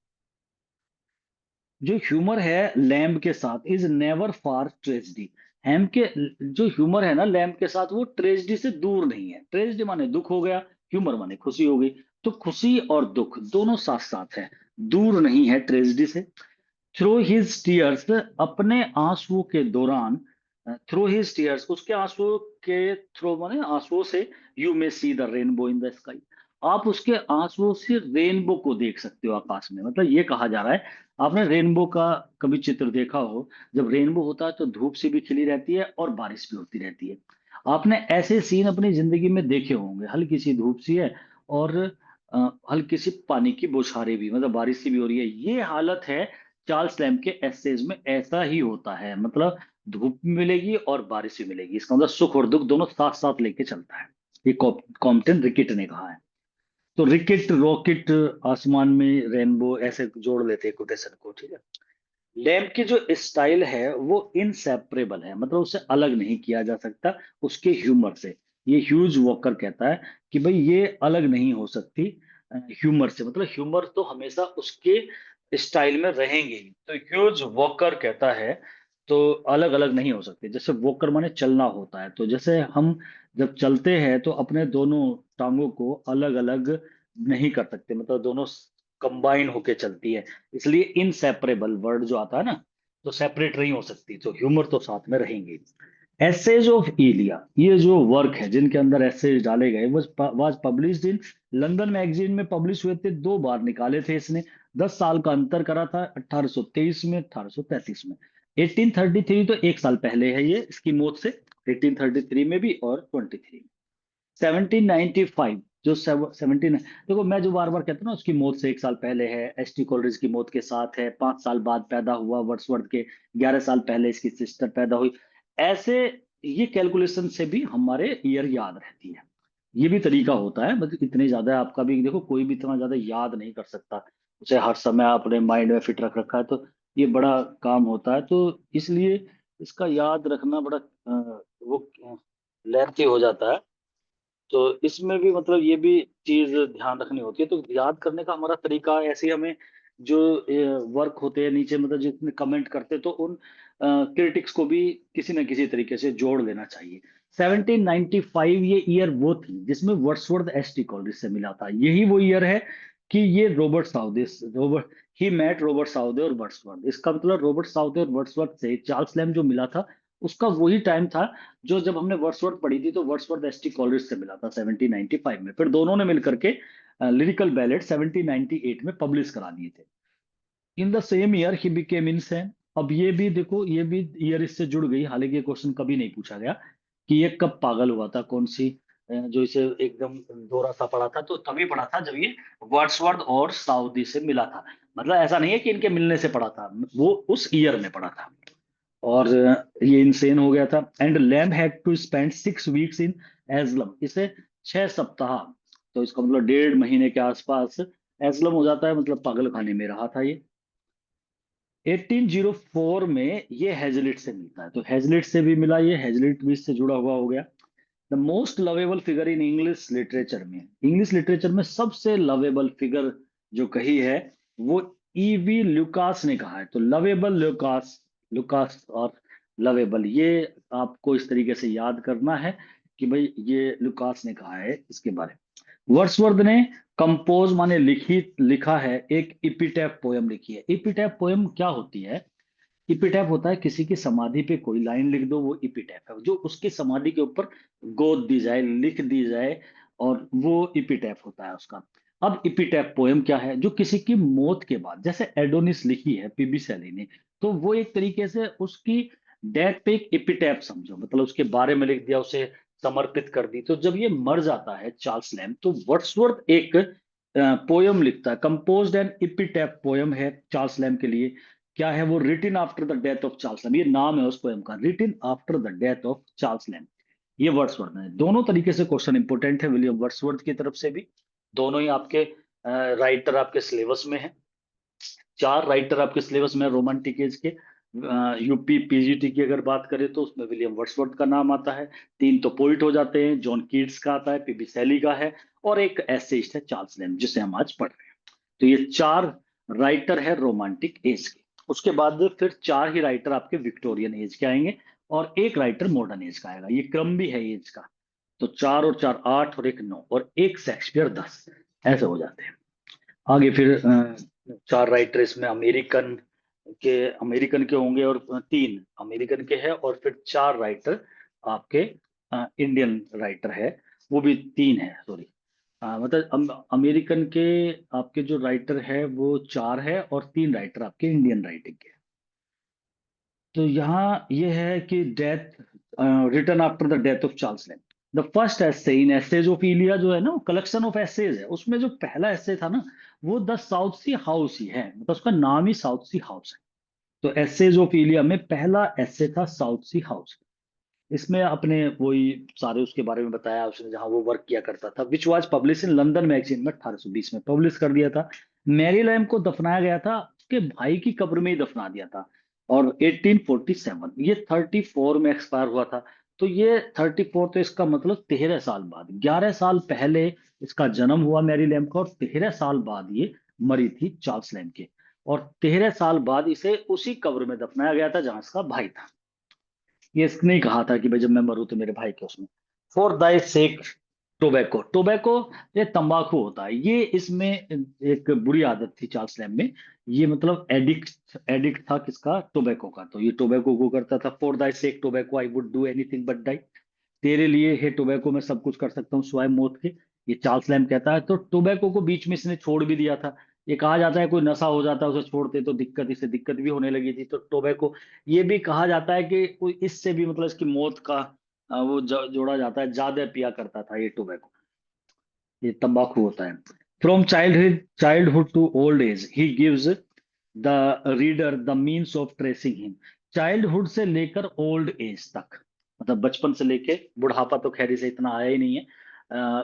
जो ह्यूमर है लैम्ब के साथ इज नेवर फार ट्रेजिडी। हैम के जो ह्यूमर है ना लैम्ब के साथ, वो ट्रेजिडी से दूर नहीं है। ट्रेजिडी माने दुख हो गया, ह्यूमर माने खुशी हो गई। तो खुशी और दुख दोनों साथ साथ है, दूर नहीं है ट्रेजिडी से। थ्रू हिज टीयर्स, अपने आंसुओं के दौरान, थ्रू हिज टीयर्स, उसके आंसुओं के थ्रू माने आंसुओं से, you may see the rainbow in the sky. आप उसके आंसुओं से रेनबो को देख सकते हो आकाश में। मतलब ये कहा जा रहा है, आपने रेनबो का कभी चित्र देखा हो? जब रेनबो होता है तो धूप सी भी खिली रहती है और बारिश भी होती रहती है। आपने ऐसे सीन अपनी जिंदगी में देखे होंगे, हल्की सी धूप सी है और हल्की सी पानी की बौछारें भी, मतलब बारिश सी भी हो रही है। ये हालत है चार्ल्स लैम्ब के एसेज में, ऐसा ही होता है। मतलब धूप भी मिलेगी और बारिश भी मिलेगी, इसका मतलब सुख और दुख दोनों साथ साथ लेके चलता है। ये कॉम्पटन रिकेट ने कहा है। तो रिकेट, रॉकेट, आसमान में रेनबो, ऐसे जोड़ लेते हैं कोटेशन को, ठीक है। लैम्ब की जो स्टाइल है वो इनसेपरेबल है, मतलब उससे अलग नहीं किया जा सकता उसके ह्यूमर से। ये ह्यूज वॉकर कहता है कि भाई ये अलग नहीं हो सकती ह्यूमर से, मतलब ह्यूमर तो हमेशा उसके स्टाइल में रहेंगे ही। तो ह्यूज वॉकर कहता है तो अलग अलग नहीं हो सकते। जैसे वॉकर माने चलना होता है, तो जैसे हम जब चलते हैं तो अपने दोनों टांगों को अलग अलग नहीं कर सकते, मतलब दोनों कंबाइन होके चलती है। इसलिए इनसेपरेबल वर्ड जो आता है ना, तो सेपरेट नहीं हो सकती, तो ह्यूमर तो साथ में रहेंगे। एसेज ऑफ इलिया, ये जो वर्क है जिनके अंदर एसेज डाले गए, was published in London magazine में पब्लिश हुए थे। 2 बार निकाले थे इसने। 10 साल का अंतर करा था, 1823 में, 1833 में। 1833 तो 1 साल पहले है ये इसकी मौत से, 1833 में भी और 23 में। 1795 जो 17, देखो मैं जो बार बार कहता हूँ ना, उसकी मौत से 1 साल पहले है, एसटी कोलरिज की मौत के साथ है, 5 साल बाद पैदा हुआ वर्ड्सवर्थ के, 11 साल पहले इसकी सिस्टर पैदा हुई, ऐसे ये कैलकुलेशन से भी हमारे ईयर याद रहती है। ये भी तरीका होता है, मतलब इतने ज्यादा आपका भी देखो, कोई भी इतना ज्यादा याद नहीं कर सकता, उसे हर समय अपने माइंड में फिट रख रखा है, तो ये बड़ा काम होता है, तो इसलिए इसका याद रखना बड़ा वो लेंथी हो जाता है। तो इसमें भी मतलब ये भी चीज ध्यान रखनी होती है, तो याद करने का हमारा तरीका ऐसे ही, हमें जो वर्क होते हैं नीचे, मतलब जितने कमेंट करते हैं, तो उन क्रिटिक्स को भी किसी न किसी तरीके से जोड़ लेना चाहिए। 1795 ये ईयर वो थी जिसमें वर्ड्सवर्थ एसटी कॉलेज से मिला था, यही वो ईयर है कि ये Robert Southey, Robert he met Robert Southey और वर्ड्सवर्थ, इसका मतलब रॉबर्ट साउदे और वर्ड्सवर्थ से चार्ल्स लैम्ब जो मिला था, उसका वही टाइम था जो जब हमने वर्ड्सवर्थ पढ़ी थी, तो वर्ड्सवर्थ एसटी कॉलेज से मिला था 1795 में, फिर दोनों ने मिलकर के लिरिकल बैलेट 1798 में पब्लिश करा दिए थे। इन the same year he became insane. अब ये भी देखो, ये भी ईयर इससे जुड़ गई, हालांकि ये क्वेश्चन कभी नहीं पूछा गया कि ये कब पागल हुआ था, कौन सी जो इसे एकदम दोहरा सा पड़ा था, तो तभी पड़ा था जब ये वर्ड्सवर्थ और साउदी से मिला था। मतलब ऐसा नहीं है कि इनके मिलने से पड़ा था, वो उस ईयर में पड़ा था। और ये इंसेन हो गया था। And Lamb had to spend 6 weeks in asylum, इसे 6 सप्ताह, तो इसका मतलब 1.5 महीने के आसपास एजलम हो जाता है, मतलब पागल खाने में रहा था ये। 1804 में ये हेजलिट से मिलता है, तो हेजलिट से भी मिला, ये हेजलिट भी इससे जुड़ा हुआ हो गया। The most lovable figure in English literature में, इंग्लिश लिटरेचर में सबसे लवेबल फिगर जो कही है, वो ईवी लुकास ने कहा है। तो लवेबल लुकास, लुकास और लवेबल, ये आपको इस तरीके से याद करना है कि भाई ये लुकास ने कहा है इसके बारे में। वर्ड्सवर्थ ने कंपोज माने लिखी, लिखा है, एक इपिटैफ पोयम लिखी है। इपिटैफ पोयम क्या होती है? इपिटैफ होता है किसी की समाधि पे कोई लाइन लिख दो, वो इपिटैफ है, जो उसकी समाधि के ऊपर गोद दी जाए, लिख दी जाए, और वो इपिटैफ होता है उसका। अब इपिटैफ पोयम क्या है? जो किसी की मौत के बाद, जैसे एडोनिस लिखी है पीबी शैली ने, तो वो एक तरीके से उसकी डेथ पे एक इपिटैफ समझो, मतलब उसके बारे में लिख दिया, उसे समर्पित कर दी। तो जब ये मर जाता है चार्ल्स लैम्ब, तो वर्ड्सवर्थ एक पोयम लिखता है, कंपोज्ड एंड इपिटैफ पोयम है चार्ल्स लैम्ब के लिए। क्या है वो? रिटिन after the death of Charles lamb, ये नाम है उस पोयम का, रिटिन after the death of Charles lamb. ये वर्ड्सवर्थ है। दोनों तरीके से क्वेश्चन इंपोर्टेंट है विलियम वर्ड्सवर्थ की तरफ से भी। दोनों ही आपके राइटर आपके सिलेबस में है। 4 राइटर आपके सिलेबस में रोमांटिक एज के। यूपी पीजीटी की अगर बात करें तो उसमें विलियम वर्ड्सवर्थ का नाम आता है। 3 तो पोइट हो जाते हैं, जॉन कीट्स का आता है, पीबी शैली का है, और एक एसेइस्ट है चार्ल्स लैम्ब, जिसे हम आज पढ़ रहे हैं। तो ये 4 राइटर है रोमांटिक एज के। उसके बाद फिर 4 ही राइटर आपके विक्टोरियन एज के आएंगे, और एक राइटर मॉडर्न एज का आएगा। ये क्रम भी है एज का। तो 4 और 4 8, और एक 9, और एक शेक्सपियर 10, ऐसे हो जाते हैं। आगे फिर 4 राइटर इसमें अमेरिकन के होंगे, और 3 अमेरिकन के हैं, और फिर 4 राइटर आपके इंडियन राइटर है, वो भी 3 है, सॉरी। मतलब अमेरिकन के आपके जो राइटर है वो 4 है, और 3 राइटर आपके इंडियन राइटिंग के। तो यहाँ ये है कि death, return after the death of Charles Lamb. The first essay in essays of Elia जो है ना, कलेक्शन ऑफ एसेज है, उसमें जो पहला एसे था ना, वो द साउथ सी हाउस ही है, मतलब उसका नाम ही साउथ सी हाउस है। तो एसेज ऑफ इलिया में पहला एसे था साउथ सी हाउस। इसमें अपने वही सारे उसके बारे में बताया उसने, जहां वो वर्क किया करता था, which was publish in London magazine में 1820 में पब्लिश कर दिया था। मैरी लैम्ब को दफनाया गया था, उसके भाई की कब्र में ही दफना दिया था। और 1847 ये 34 में एक्सपायर हुआ था। तो ये 34, तो इसका मतलब 13 साल बाद, 11 साल पहले इसका जन्म हुआ मैरी लैम्ब का, और 13 साल बाद ये मरी थी चार्ल्स लैम्ब के। और 13 साल बाद इसे उसी कब्र में दफनाया गया था जहां इसका भाई था। ये इसने ही कहा था कि भाई जब मैं मरूं तो मेरे भाई के उसमें। For thy sake tobacco, tobacco ये तंबाकू होता है, ये इसमें एक बुरी आदत थी चार्ल्स लैम्ब में। ये मतलब एडिक्ट एडिक्ट था किसका? टोबैको का। तो ये टोबैको को करता था, for thy sake tobacco I would do anything but die, तेरे लिए हे टोबैको मैं सब कुछ कर सकता हूँ सिवाय मौत के। ये चार्ल्स लैम्ब कहता है। तो टोबैको को बीच में इसने छोड़ भी दिया था। ये कहा जाता है कोई नशा हो जाता है उसे छोड़ते तो दिक्कत, इसे दिक्कत भी होने लगी थी, तो टोबैको, ये भी कहा जाता है कि कोई इससे भी मतलब इसकी मौत का वो जोड़ा जाता है, ज्यादा पिया करता था ये टोबैको, ये तंबाकू होता है। From childhood to old age he gives the reader the means of tracing him. Childhood से लेकर ओल्ड एज तक, मतलब बचपन से लेके बुढ़ापा तो खैर इसे इतना आया ही नहीं है।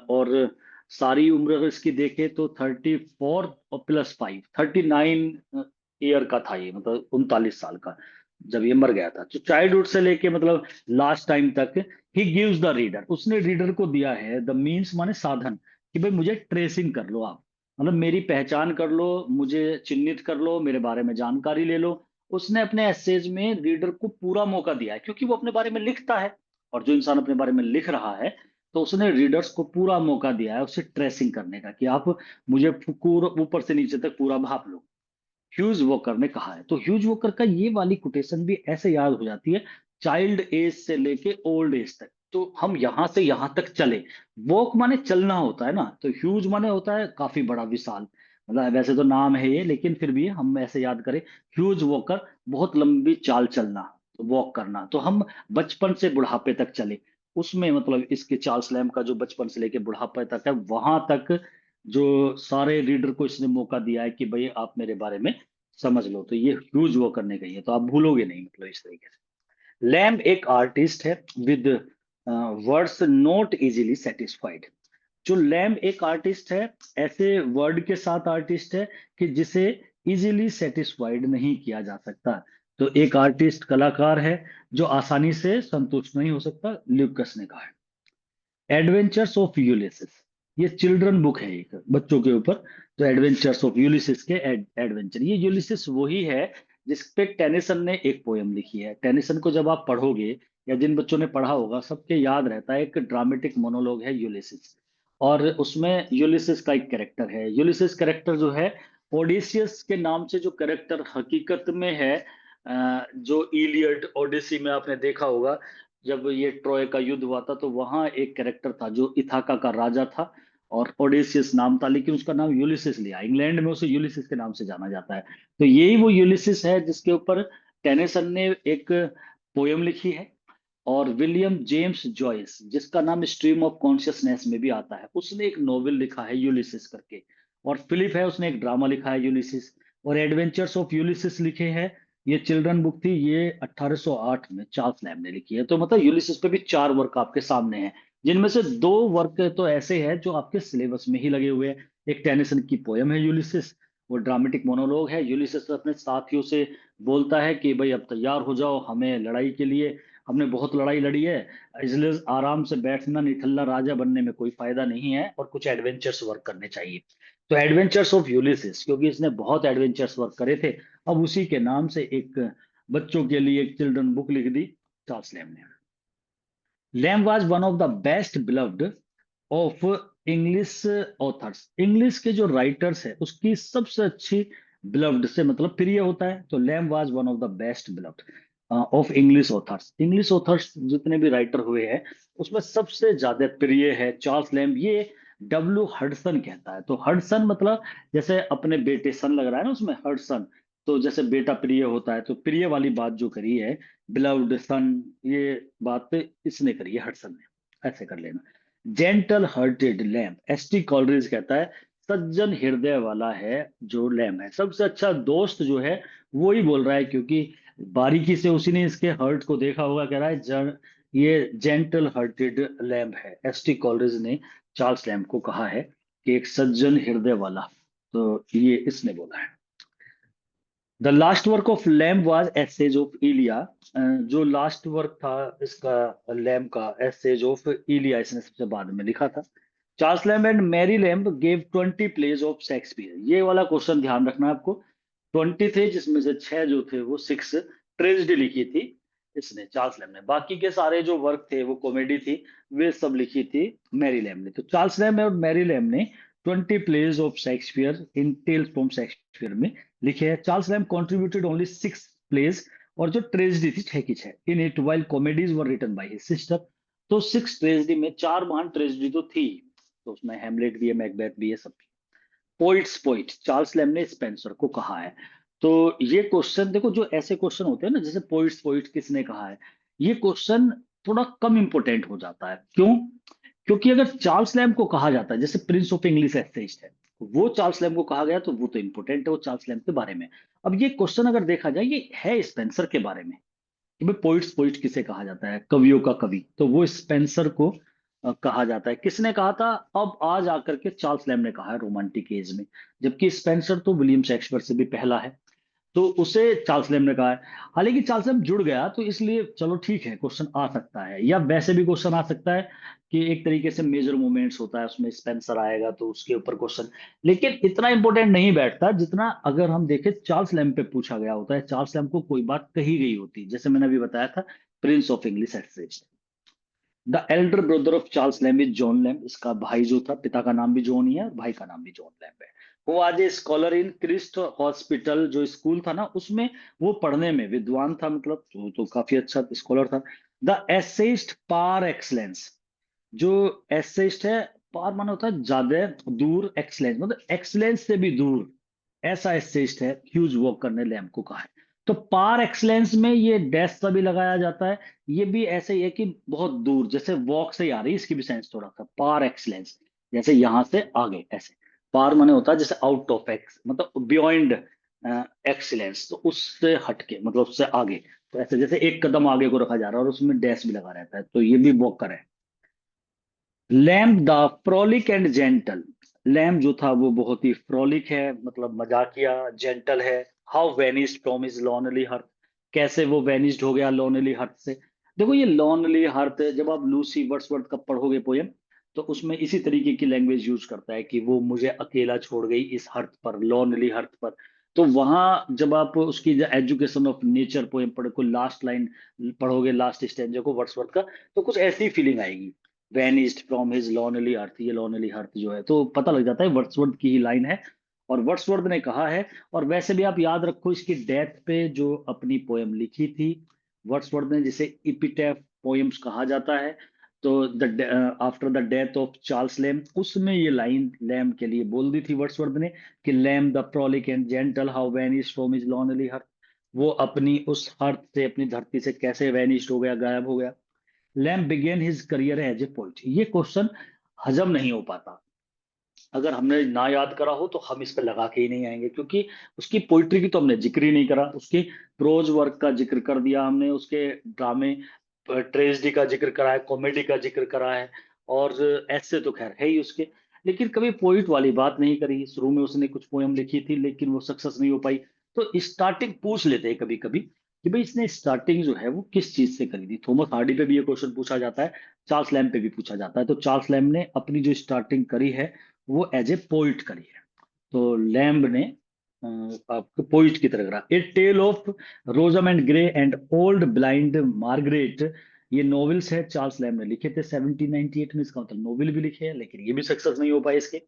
और सारी उम्र अगर इसकी देखे तो 34 और +5, 39 ईयर का था ये, मतलब 39 साल का जब ये मर गया था। तो चाइल्डहुड से लेके मतलब लास्ट टाइम तक ही गिव्स द रीडर, उसने रीडर को दिया है द मीन्स माने साधन, कि भाई मुझे ट्रेसिंग कर लो आप, मतलब मेरी पहचान कर लो, मुझे चिन्हित कर लो, मेरे बारे में जानकारी ले लो। उसने अपने एसेज में रीडर को पूरा मौका दिया है, क्योंकि वो अपने बारे में लिखता है, और जो इंसान अपने बारे में लिख रहा है, तो उसने रीडर्स को पूरा मौका दिया है उसे ट्रेसिंग करने का, कि आप मुझे ऊपर से नीचे तक पूरा भाप लो। ह्यूज वॉकर ने कहा है। तो ह्यूज वॉकर का ये वाली कोटेशन भी ऐसे याद हो जाती है, चाइल्ड एज से लेके ओल्ड एज तक, तो हम यहां से यहां तक चले। वॉक माने चलना होता है ना, तो ह्यूज माने होता है काफी बड़ा, विशाल, मतलब वैसे तो नाम है ये, लेकिन फिर भी हम ऐसे याद करें, ह्यूज वॉकर, बहुत लंबी चाल चलना, वॉक करना। तो हम बचपन से बुढ़ापे तक चले, उसमें मतलब इसके चार्ल्स लैम्ब का जो बचपन से लेके बुढ़ापे तक है, वहां तक जो सारे रीडर को इसने मौका दिया है कि भाई आप मेरे बारे में समझ लो, तो ये ह्यूज वो करने का ही है, तो आप भूलोगे नहीं, मतलब इस तरीके से। लैम्ब एक आर्टिस्ट है with words not easily satisfied. जो लैम्ब एक आर्टिस्ट है, ऐसे वर्ड के साथ आर्टिस्ट है कि जिसे इजीली सेटिस्फाइड नहीं किया जा सकता। तो एक आर्टिस्ट कलाकार है जो आसानी से संतुष्ट नहीं हो सकता, ल्यूकस ने कहा है। एडवेंचर्स ऑफ यूलिसिस, ये चिल्ड्रन बुक है एक, बच्चों के ऊपर। तो एडवेंचर्स ऑफ यूलिसिस के एडवेंचर, ये यूलिसिस वही है जिस पे टेनिसन ने एक पोयम लिखी है। टेनिसन को जब आप पढ़ोगे, या जिन बच्चों ने पढ़ा होगा सबके याद रहता है, एक ड्रामेटिक मोनोलॉग है यूलिसिस, और उसमें यूलिसिस का एक कैरेक्टर है। यूलिसिस कैरेक्टर जो है, ओडिसियस के नाम से जो कैरेक्टर हकीकत में है, जो इलियड ओडिसी में आपने देखा होगा, जब ये ट्रॉय का युद्ध हुआ था, तो वहां एक कैरेक्टर था जो इथाका का राजा था, और ओडेसियस नाम था, लेकिन उसका नाम यूलिसिस लिया, इंग्लैंड में उसे यूलिसिस के नाम से जाना जाता है। तो यही वो यूलिसिस है जिसके ऊपर टेनिसन ने एक पोयम लिखी है। और विलियम जेम्स जॉयस, जिसका नाम स्ट्रीम ऑफ कॉन्शियसनेस में भी आता है, उसने एक नोवेल लिखा है यूलिसिस करके। और फिलिप है, उसने एक ड्रामा लिखा है यूलिसिस। और एडवेंचर्स ऑफ यूलिसिस लिखे हैं, ये चिल्ड्रन बुक थी, ये 1808 में चार्ल्स लैम्ब ने लिखी है। तो मतलब यूलिसिस पे भी 4 वर्क आपके सामने हैं, जिनमें से 2 वर्क तो ऐसे हैं जो आपके सिलेबस में ही लगे हुए हैं। एक टेनिसन की पोयम है यूलिसिस, वो ड्रामेटिक मोनोलॉग है। यूलिसिस अपने साथियों से बोलता है कि भाई अब तैयार हो जाओ हमें लड़ाई के लिए, हमने बहुत लड़ाई लड़ी है, इसलिए आराम से बैठना, निठल्ला राजा बनने में कोई फायदा नहीं है, और कुछ एडवेंचर्स वर्क करने चाहिए। तो एडवेंचर्स ऑफ यूलिसिस, क्योंकि इसने बहुत एडवेंचर्स वर्क करे थे, अब उसी के नाम से एक बच्चों के लिए एक चिल्ड्रन बुक लिख दी चार्ल्स लैम्ब ने। Lamb was one of the best beloved of English authors. English के जो राइटर्स है उसकी सबसे अच्छी, बिलव्ड से मतलब प्रिय होता है, तो lamb was one of the best beloved of English authors. English authors जितने भी राइटर हुए हैं, उसमें सबसे ज्यादा प्रिय है चार्ल्स लैम्ब। ये हडसन कहता है। तो हडसन मतलब जैसे अपने बेटे सन लग रहा है ना उसमें, हडसन, तो जैसे बेटा प्रिय होता है, तो प्रिय वाली बात जो करी है, बिलव्ड सन, ये बात इसने करी है, हडसन ने। ऐसे कर लेना। Gentle hearted lamb, ST Coleridge कहता है सज्जन हृदय वाला है जो लैम्ब है, सबसे अच्छा दोस्त जो है वो ही बोल रहा है, क्योंकि बारीकी से उसी ने इसके हर्ट को देखा होगा, कह रहा है ये जेंटल हार्टेड लैम्ब है। एसटी कॉलरिज ने चार्ल्स लैम्ब को कहा है कि एक सज्जन हृदय वाला, तो ये इसने बोला है। The last work of Lamb was essays of Elia. जो लास्ट वर्क था इसका, लैम्ब का, एसेज ऑफ इलिया, इसने सबसे बाद में लिखा था। Charles Lamb and Mary Lamb gave 20 plays of Shakespeare. ये वाला क्वेश्चन ध्यान रखना है आपको। 20 थे, जिसमें से 6 जो थे वो 6 ट्रेजेडी लिखी थी इसने, चार्ल्स लैम्ब ने। बाकी के सारे जो वर्क थे वो कॉमेडी थी, वे सब लिखी थी मैरी लैम्ब ने। तो चार्ल्स लैम्ब और मैरी लैम्ब ने 20 plays of Shakespeare in tales from Shakespeare में लिखे हैं। Charles Lamb contributed only 6 plays, और जो ट्रेजेडी थी 6 की 6 in it, while comedies were written by his sister. तो 6 ट्रेजेडी में 4 महान ट्रेजेडी तो थी, तो उसमें हेमलेट भी है, मैकबेथ भी है, सब। पोइट्स पोइट, चार्ल्स लैम्ब ने स्पेंसर को कहा है। तो ये क्वेश्चन देखो, जो ऐसे क्वेश्चन होते हैं ना, जैसे पोइट्स पोइट किसने कहा है, ये क्वेश्चन थोड़ा कम इंपोर्टेंट हो जाता है। क्यों? क्योंकि अगर चार्ल्स लैम्ब को कहा जाता है, जैसे प्रिंस ऑफ इंग्लिश एसेइस्ट है, वो चार्ल्स लैम्ब को कहा गया, तो वो तो इंपोर्टेंट है, वो चार्ल्स लैम्ब के बारे में। अब ये क्वेश्चन अगर देखा जाए, ये है स्पेंसर के बारे में कि भाई पोइट्स पोइट किसे कहा जाता है, कवियों का कवि, तो वो स्पेंसर को कहा जाता है। किसने कहा था? अब आज आकर के चार्ल्स लैम्ब ने कहा है रोमांटिक एज में, जबकि स्पेंसर तो विलियम शेक्सपियर से भी पहला है, तो उसे चार्ल्स लैम्ब ने कहा है। हालांकि चार्ल्स लैम्ब जुड़ गया, तो इसलिए चलो ठीक है, क्वेश्चन आ सकता है, या वैसे भी क्वेश्चन आ सकता है कि एक तरीके से मेजर मोमेंट्स होता है, उसमें स्पेंसर आएगा तो उसके ऊपर क्वेश्चन, लेकिन इतना इंपॉर्टेंट नहीं बैठता जितना अगर हम देखें चार्ल्स लैम्ब पे पूछा गया होता है, चार्ल्स लैम्ब को कोई बात कही गई होती, जैसे मैंने अभी बताया था prince of English essays. The elder brother of Charles Lamb is John Lamb, इसका भाई जो था, पिता का नाम भी जॉन ही है, भाई का नाम भी जॉन लैम्ब है। वो आज a scholar in Christ hospital, जो स्कूल था ना उसमें वो पढ़ने में विद्वान था, मतलब तो काफी अच्छा स्कॉलर था। द एसेइस्ट पार एक्सलेंस, जो एसेइस्ट है, पार माना होता है ज्यादा, दूर, एक्सलेंस मतलब एक्सलेंस से भी दूर, ऐसा एसेइस्ट है, ह्यूज वर्क करने लैम्ब को कहा है। तो पार एक्सलेंस में ये डैश सा भी लगाया जाता है, ये भी ऐसे ही है कि बहुत दूर, जैसे वॉक से ही आ रही है, इसकी भी सेंस थोड़ा सा, पार एक्सलेंस जैसे यहां से आगे, ऐसे पार माने होता है जैसे आउट ऑफ एक्स, मतलब बियॉन्ड एक्सीलेंस, तो उससे हटके, मतलब उससे आगे, तो ऐसे जैसे एक कदम आगे को रखा जा रहा है और उसमें डैश भी लगा रहता है, तो ये भी वॉकर है। Lamb the frolic and gentle, lamb जो था वो बहुत ही फ्रॉलिक है, मतलब मजाकिया, जेंटल है। How vanished from his lonely hearth, कैसे वो वेनिस्ड हो गया लॉनली हर्थ से। देखो ये लॉनली हर्थ, जब आप लूसी वर्ड्सवर्थ का पढ़ोगे पोयम, तो उसमें इसी तरीके की लैंग्वेज यूज करता है कि वो मुझे अकेला छोड़ गई इस हर्थ पर, लॉनली हर्थ पर। तो वहां जब आप उसकी एजुकेशन ऑफ नेचर पोयम पढ़ो, को लास्ट लाइन पढ़ोगे, लास्ट स्टेंजा को वर्ड्सवर्थ का, तो कुछ ऐसी फीलिंग आएगी, वैनिस्ड फ्रॉम हिज लॉनली अर्थ, ये लॉनली अर्थ जो है, तो पता लग जाता है वर्ड्सवर्थ की ही लाइन है, और वर्ड्सवर्थ ने कहा है। और वैसे भी आप याद रखो, इसकी डेथ पे जो अपनी पोयम लिखी थी वर्ड्सवर्थ ने, जिसे इपिटैफ पोयम्स कहा जाता है, तो the after the death of Charles lamb, उसमें ये लाइन लैम्ब के लिए बोल दी थी वर्ड्सवर्थ ने कि Lamb the frolic and gentle how vanished from his lonely hearth, वो अपनी उस हर्थ से, अपनी धरती से कैसे वैनिस्ड हो गया, गायब हो गया। Lamb began his career as a poet, ये क्वेश्चन हजम नहीं हो पाता, अगर हमने ना याद करा हो तो हम इस पे लगा के ही नहीं आएंगे, क्योंकि उसकी पोइट्री की तो हमने जिक्र ही नहीं करा, उसकी प्रोज वर्क का जिक्र कर दिया हमने, उसके ड्रामे, ट्रेजेडी का जिक्र करा है, कॉमेडी का जिक्र करा है, और ऐसे तो खैर है ही उसके, लेकिन कभी पोइट वाली बात नहीं करी। शुरू में उसने कुछ पोयम लिखी थी लेकिन वो सक्सेस नहीं हो पाई, तो स्टार्टिंग पूछ लेते हैं कभी कभी कि भाई इसने स्टार्टिंग जो है वो किस चीज से करी थी। थॉमस हार्डी पे भी ये क्वेश्चन पूछा जाता है, चार्ल्स लैम्ब पे भी पूछा जाता है, तो चार्ल्स लैम्ब ने अपनी जो स्टार्टिंग करी है वो एज ए पोइट करी है, तो लैम्ब ने आपको पोइट की तरह करा। A tale of Rosamund Gray and old blind Margaret, ये नॉवेल्स है, चार्ल्स लैम्ब ने लिखे थे 1798 में, इसका मतलब नॉवेल भी लिखे हैं, लेकिन ये भी सक्सेस नहीं हो पाए इसके।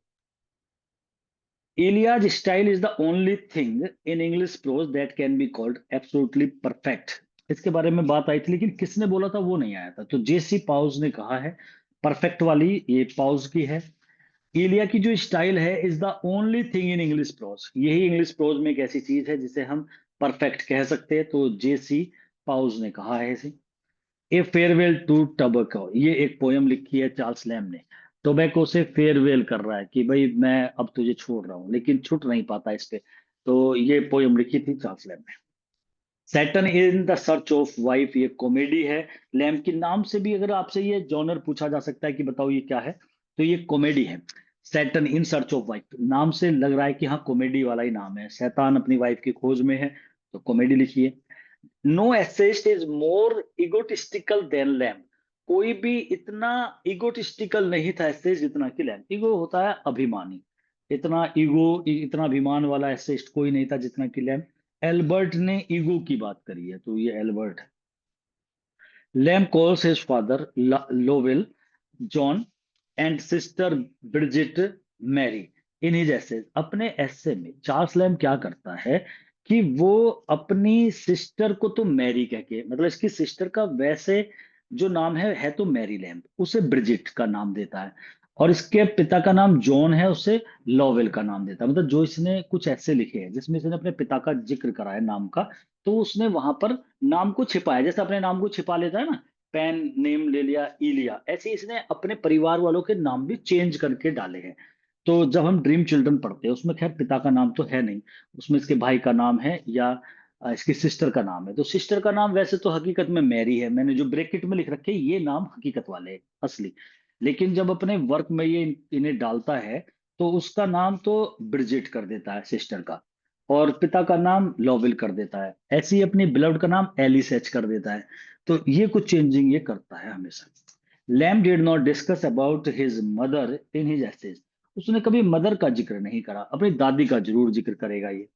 Elia's style is the only thing in English prose that can be called absolutely perfect, इसके बारे में बात आई थी, लेकिन किसने बोला था वो नहीं आया था, तो जेसी पाउज ने कहा है, परफेक्ट वाली ये पाउज की है। इलिया की जो स्टाइल है is the only thing in English pros, यही इंग्लिश प्रोज में एक ऐसी चीज है जिसे हम परफेक्ट कह सकते हैं, तो जेसी पाउज ने कहा है इसे। ए फेयरवेल टू टोबैको, ये एक पोयम लिखी है चार्ल्स लैम्ब ने, टोबैको से फेयरवेल कर रहा है कि भाई मैं अब तुझे छोड़ रहा हूँ, लेकिन छूट नहीं पाता इस पे, तो ये पोयम लिखी थी चार्ल्स लैम्ब ने। Satan in the search of wife, ये कॉमेडी है, लैम्ब के नाम से भी अगर आपसे ये जॉनर पूछा जा सकता है कि बताओ ये क्या है, तो ये कॉमेडी है। Satan in search of wife, नाम से लग रहा है कि हाँ कॉमेडी वाला ही नाम है, शैतान अपनी वाइफ की खोज में है, तो कॉमेडी लिखिए। No essayist is more egotistical than Lamb, कोई भी इतना इगोटिस्टिकल नहीं था एसेस्ट जितना कि लैम्ब, ईगो होता है अभिमानी, इतना ईगो, इतना अभिमान वाला एसेस्ट कोई नहीं था जितना कि लैम्ब। एल्बर्ट ने ईगो की बात करी है, तो ये एल्बर्ट है। Lamb calls his father Lovel John and sister Bridget Mary in his essay, अपने एसे में चार्ल्स लैम्ब क्या करता है कि वो अपनी सिस्टर को तो मैरी कह के, मतलब इसकी सिस्टर का वैसे जो नाम है तो मैरी लैम्ब, उसे ब्रिजिट का नाम देता है, और इसके पिता का नाम जॉन है, उसे लॉवेल का नाम देता है, मतलब जो इसने कुछ ऐसे लिखे हैं जिसमें इसने अपने पिता का जिक्र करा है नाम का, तो उसने वहां पर नाम को छिपाया, जैसे अपने नाम को छिपा लेता है ना, पेन नेम ले लिया इलिया, ऐसे इसने अपने परिवार वालों के नाम भी चेंज करके डाले हैं। तो जब हम ड्रीम चिल्ड्रन पढ़ते हैं उसमें खैर पिता का नाम तो है नहीं, उसमें इसके भाई का नाम है या इसकी सिस्टर का नाम है। तो सिस्टर का नाम वैसे तो हकीकत में मैरी है, मैंने जो ब्रैकेट में लिख रखे हैं ये नाम हकीकत वाले हैं, असली। लेकिन जब अपने वर्क में ये इन्हें डालता है तो उसका नाम तो ब्रिजिट कर देता है सिस्टर का, और पिता का नाम लॉविल कर देता है, ऐसे ही अपनी बिलव्ड का नाम एलिस एच कर देता है। तो ये कुछ चेंजिंग ये करता है हमेशा। Lamb did not discuss about his mother in his essays, उसने कभी मदर का जिक्र नहीं करा, अपनी दादी का जरूर जिक्र करेगा ये।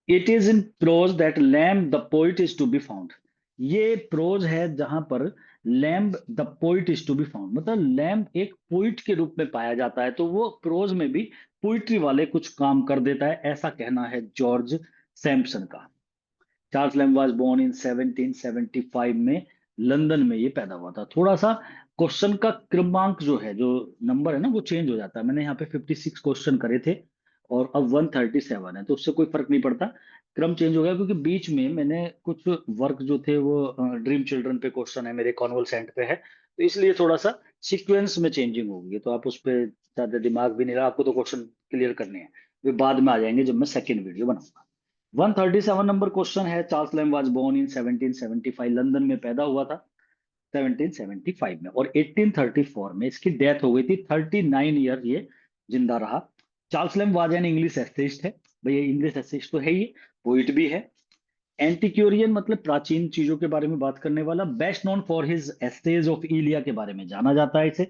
It is in prose that Lamb the poet is to be found, ये प्रोज है जहां पर Lamb the poet is to be found, मतलब लैम्ब एक पोइट के रूप में पाया जाता है, तो वो प्रोज में भी पोइट्री वाले कुछ काम कर देता है, ऐसा कहना है जॉर्ज सैम्पसन का। Charles Lamb was born in 1775 में लंदन में ये पैदा हुआ था। थोड़ा सा क्वेश्चन का क्रमांक जो है, जो नंबर है ना, वो चेंज हो जाता है। मैंने यहाँ पे 56 क्वेश्चन करे थे और अब 137 है, तो उससे कोई फर्क नहीं पड़ता, क्रम चेंज हो गया क्योंकि बीच में मैंने कुछ वर्क जो थे वो ड्रीम चिल्ड्रन पे क्वेश्चन है मेरे, कॉन्वलसेंट पे है, तो इसलिए थोड़ा सा सीक्वेंस में चेंजिंग होगी, तो आप उस पर ज्यादा दिमाग भी नहीं लगा, आपको तो क्वेश्चन क्लियर करने हैं, वे बाद में आ जाएंगे जब मैं सेकेंड वीडियो बनाऊंगा। 137 नंबर क्वेश्चन है, Charles Lamb was born in 1775, London में पैदा हुआ था 1775 में, और 1834 में इसकी डेथ हो गई थी। 39 ईयर ये जिंदा रहा। Charles Lamb was an English essayist है, भैया इंग्लिश एस्थेइस्ट तो है ही, पोइट भी है। एंटिक्यूरियन मतलब प्राचीन चीजों के बारे में बात करने वाला। बेस्ट नोन फॉर हिज एस्टेज ऑफ इलिया के बारे में जाना जाता है इसे,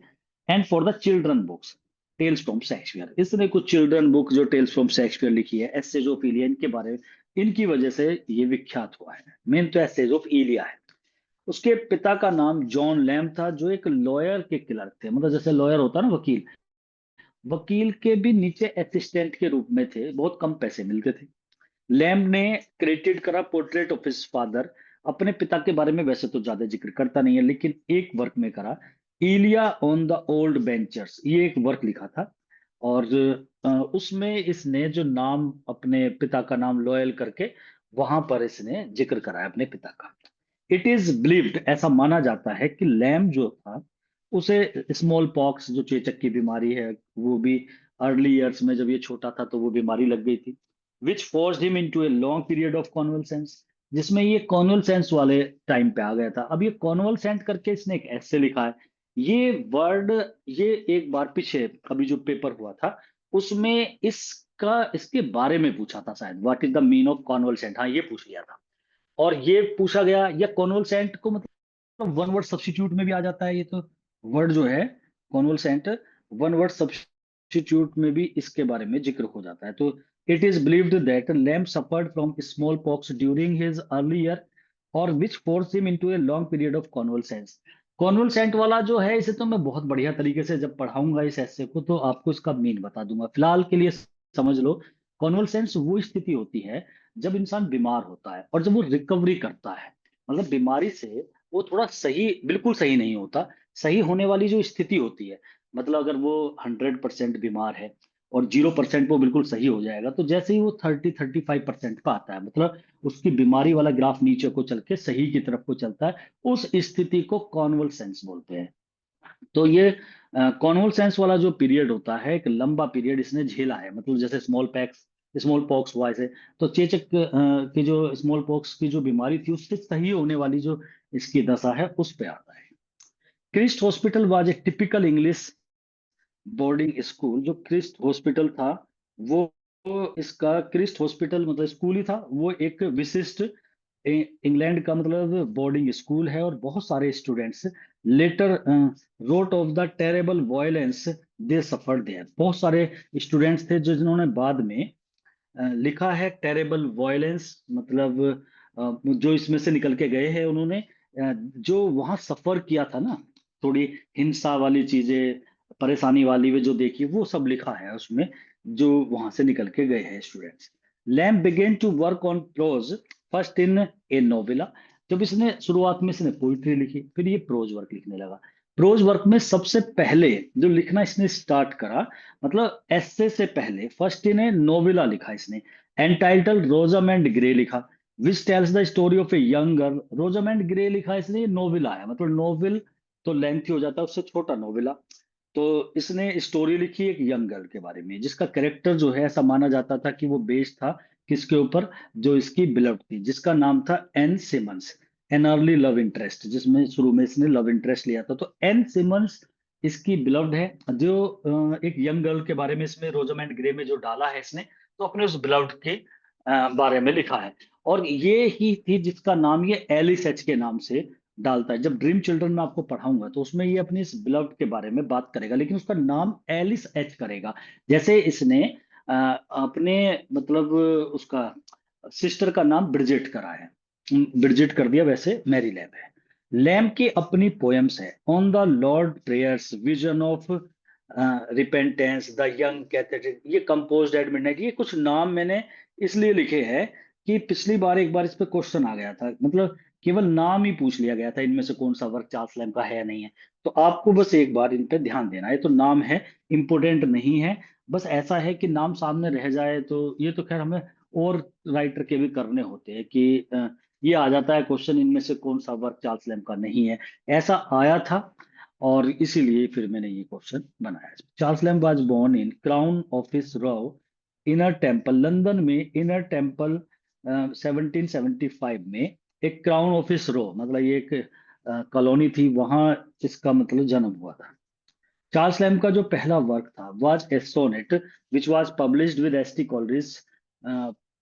and for the children books tales from Shakespeare, इसने कुछ चिल्ड्रन बुक जो टेल्स फ्रॉम शेक्सपियर लिखी है, एस्टेज ऑफ इलिया, इनके बारे में, इनकी वजह से ये विख्यात हुआ है। मेन तो एस्टेज ऑफ इलिया है। उसके पिता का नाम जॉन लैम्ब था, जो एक लॉयर के क्लर्क थे, मतलब जैसे लॉयर होता है ना वकील, वकील के भी नीचे असिस्टेंट के रूप में थे, बहुत कम पैसे मिलते थे। लैम्ब ने क्रिएटेड करा पोर्ट्रेट ऑफ हिज फादर, अपने पिता के बारे में वैसे तो ज्यादा जिक्र करता नहीं है, लेकिन एक वर्क में करा, इलिया ऑन द ओल्ड बेंचर्स, ये एक वर्क लिखा था। और उसमें इसने जो नाम, अपने पिता का नाम लॉयल करके वहां पर इसने जिक्र करा है अपने पिता का। इट इज बिलीव्ड, ऐसा माना जाता है कि लैम्ब जो था उसे स्मॉल पॉक्स, जो चेचक की बीमारी है, वो भी अर्ली ईयर्स में जब ये छोटा था तो वो बीमारी लग गई थी, which forced him into a long period of convalescence, जिसमें ये कॉन्वलसेंस वाले टाइम पे आ गया था। अब ये कॉन्वलसेंट करके इसने एक ऐसे लिखा है, ये वर्ड, ये एक बार पीछे अभी जो पेपर हुआ था उसमें इसका, इसके बारे में पूछा था शायद, what is the mean of convalescent, हाँ ये पूछ लिया था। और ये पूछा गया, या कॉन्वलसेंट को मतलब वन वर्ड सब्स्टिट्यूट में भी आ जाता है ये तो, वर्ड जो है कॉन्वलसेंट, वन वर्ड सब्स्टिट्यूट में भी इसके बारे में जिक्र हो जाता है। तो it is believed that Lamb suffered from smallpox during his early year, और which force him into a long period of convalescence. Convalescent वाला जो है, इसे तो मैं बहुत बढ़िया तरीके से जब पढ़ाऊंगा इस ऐसे को तो आपको इसका मीन बता दूंगा, फिलहाल के लिए समझ लो। कॉन्वलसेंस वो स्थिति होती है जब इंसान बीमार होता है और जब वो रिकवरी करता है, मतलब बीमारी से वो थोड़ा सही, बिल्कुल सही नहीं होता, सही होने वाली जो स्थिति होती है, मतलब अगर वो 100% बीमार है और 0% वो बिल्कुल सही हो जाएगा, तो जैसे ही वो 30-35% पे आता है, मतलब उसकी बीमारी वाला ग्राफ नीचे को चल के सही की तरफ को चलता है, उस स्थिति को कॉन्वलसेंस बोलते हैं। तो ये कॉन्वलसेंस वाला जो पीरियड होता है, एक लंबा पीरियड इसने झेला है, मतलब जैसे स्मॉल पॉक्स हुआ ऐसे, तो चेचक की जो स्मॉल पॉक्स की जो बीमारी थी उससे सही होने वाली जो इसकी दशा है उस पे आता है। Christ hospital was a typical English boarding school, जो क्रिस्ट हॉस्पिटल था वो इसका क्रिस्ट हॉस्पिटल मतलब स्कूल ही था, वो एक विशिष्ट इंग्लैंड का मतलब बोर्डिंग स्कूल है, और बहुत सारे students later wrote of the terrible violence they suffered there, बहुत सारे स्टूडेंट्स थे जो जिन्होंने बाद में लिखा है टेरेबल वायलेंस, मतलब जो इसमें से निकल के गए हैं उन्होंने जो वहां सफर किया था ना, थोड़ी हिंसा वाली चीजें, परेशानी वाली वे जो देखी, वो सब लिखा है उसमें, जो वहां से निकल के गए हैं students. Lamb began to work on prose first in a novella, जब इसने शुरुआत में इसने पोइट्री लिखी, फिर ये प्रोज वर्क लिखने लगा। प्रोज वर्क में सबसे पहले जो लिखना इसने स्टार्ट करा, मतलब ऐसे से पहले फर्स्ट इन्हें नोवेला लिखा इसने, एंटाइटल रोजम एंड ग्रे लिखा, which tells the story of a young girl. Rosamund Gray लिखा है इसने, नोवेला है, मतलब नोवेल तो लेंथी हो जाता है, उससे छोटा नोवेला। तो इसने स्टोरी लिखी एक यंग गर्ल के बारे में, जिसका कैरेक्टर जो है ऐसा माना जाता था कि वो बेस्ड था किसके ऊपर, जो इसकी बिलव्ड थी, जिसका नाम था Ann Simmons. An early love interest, जिसमें शुरू में इसने लव इंटरेस्ट लिया था, तो एन सिमंस इसकी बिलव्ड है। जो एक यंग गर्ल के बारे में इसमें रोजामेंड ग्रे में जो डाला है इसने, तो अपने उस बिलव्ड के बारे में लिखा है। और ये ही थी जिसका नाम ये एलिस एच के नाम से डालता है। जब ड्रीम चिल्ड्रन में आपको पढ़ाऊंगा तो उसमें ये अपनी इस बिलव्ड के बारे में बात करेगा, लेकिन उसका नाम एलिस एच करेगा। जैसे इसने अपने मतलब उसका सिस्टर का नाम ब्रिजेट करा है, ब्रिजेट कर दिया, वैसे मैरी लैब है। लैम की अपनी पोएम्स है, on the Lord prayers, vision of repentance, the young cathedral, ये कंपोज्ड एट मिडनाइट। ये कुछ नाम मैंने इसलिए लिखे हैं कि पिछली बार एक बार इस पे क्वेश्चन आ गया था, मतलब केवल नाम ही पूछ लिया गया था इनमें से कौन सा वर्क चार्ल्स लैम्ब का है या नहीं है। तो आपको बस एक बार इन पे ध्यान देना है, तो नाम है, इंपोर्टेंट नहीं है। बस ऐसा है कि नाम सामने रह जाए तो ये तो खैर हमें और राइटर के भी करने होते हैं कि ये आ जाता है क्वेश्चन, इनमें से कौन सा वर्क चार्ल्स लैम्ब का नहीं है, ऐसा आया था। और इसीलिए फिर मैंने ये क्वेश्चन बनाया। Charles Lamb was born in Crown Office Row, Inner Temple, London में इनर टेम्पल 1775 में। एक क्राउन ऑफिस रो मतलब ये एक कॉलोनी थी, वहां इसका मतलब जन्म हुआ था। चार्ल्स लैम्ब का जो पहला वर्क था was a sonnet which was published with S T Coleridge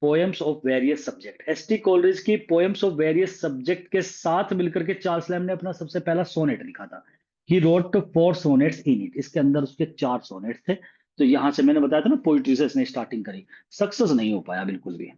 poems of various subject. S T Coleridge की पोएम्स ऑफ वेरियस सब्जेक्ट के साथ मिलकर के चार्ल्स लैम्ब ने अपना सबसे पहला सोनेट लिखा था। He road 4 sonnets in it, इसके अंदर उसके 4 सोनेट्स थे। तो यहां से मैंने बताया था ना, पोइट्री से इसने स्टार्टिंग करी, सक्सेस नहीं हो पाया बिल्कुल भी।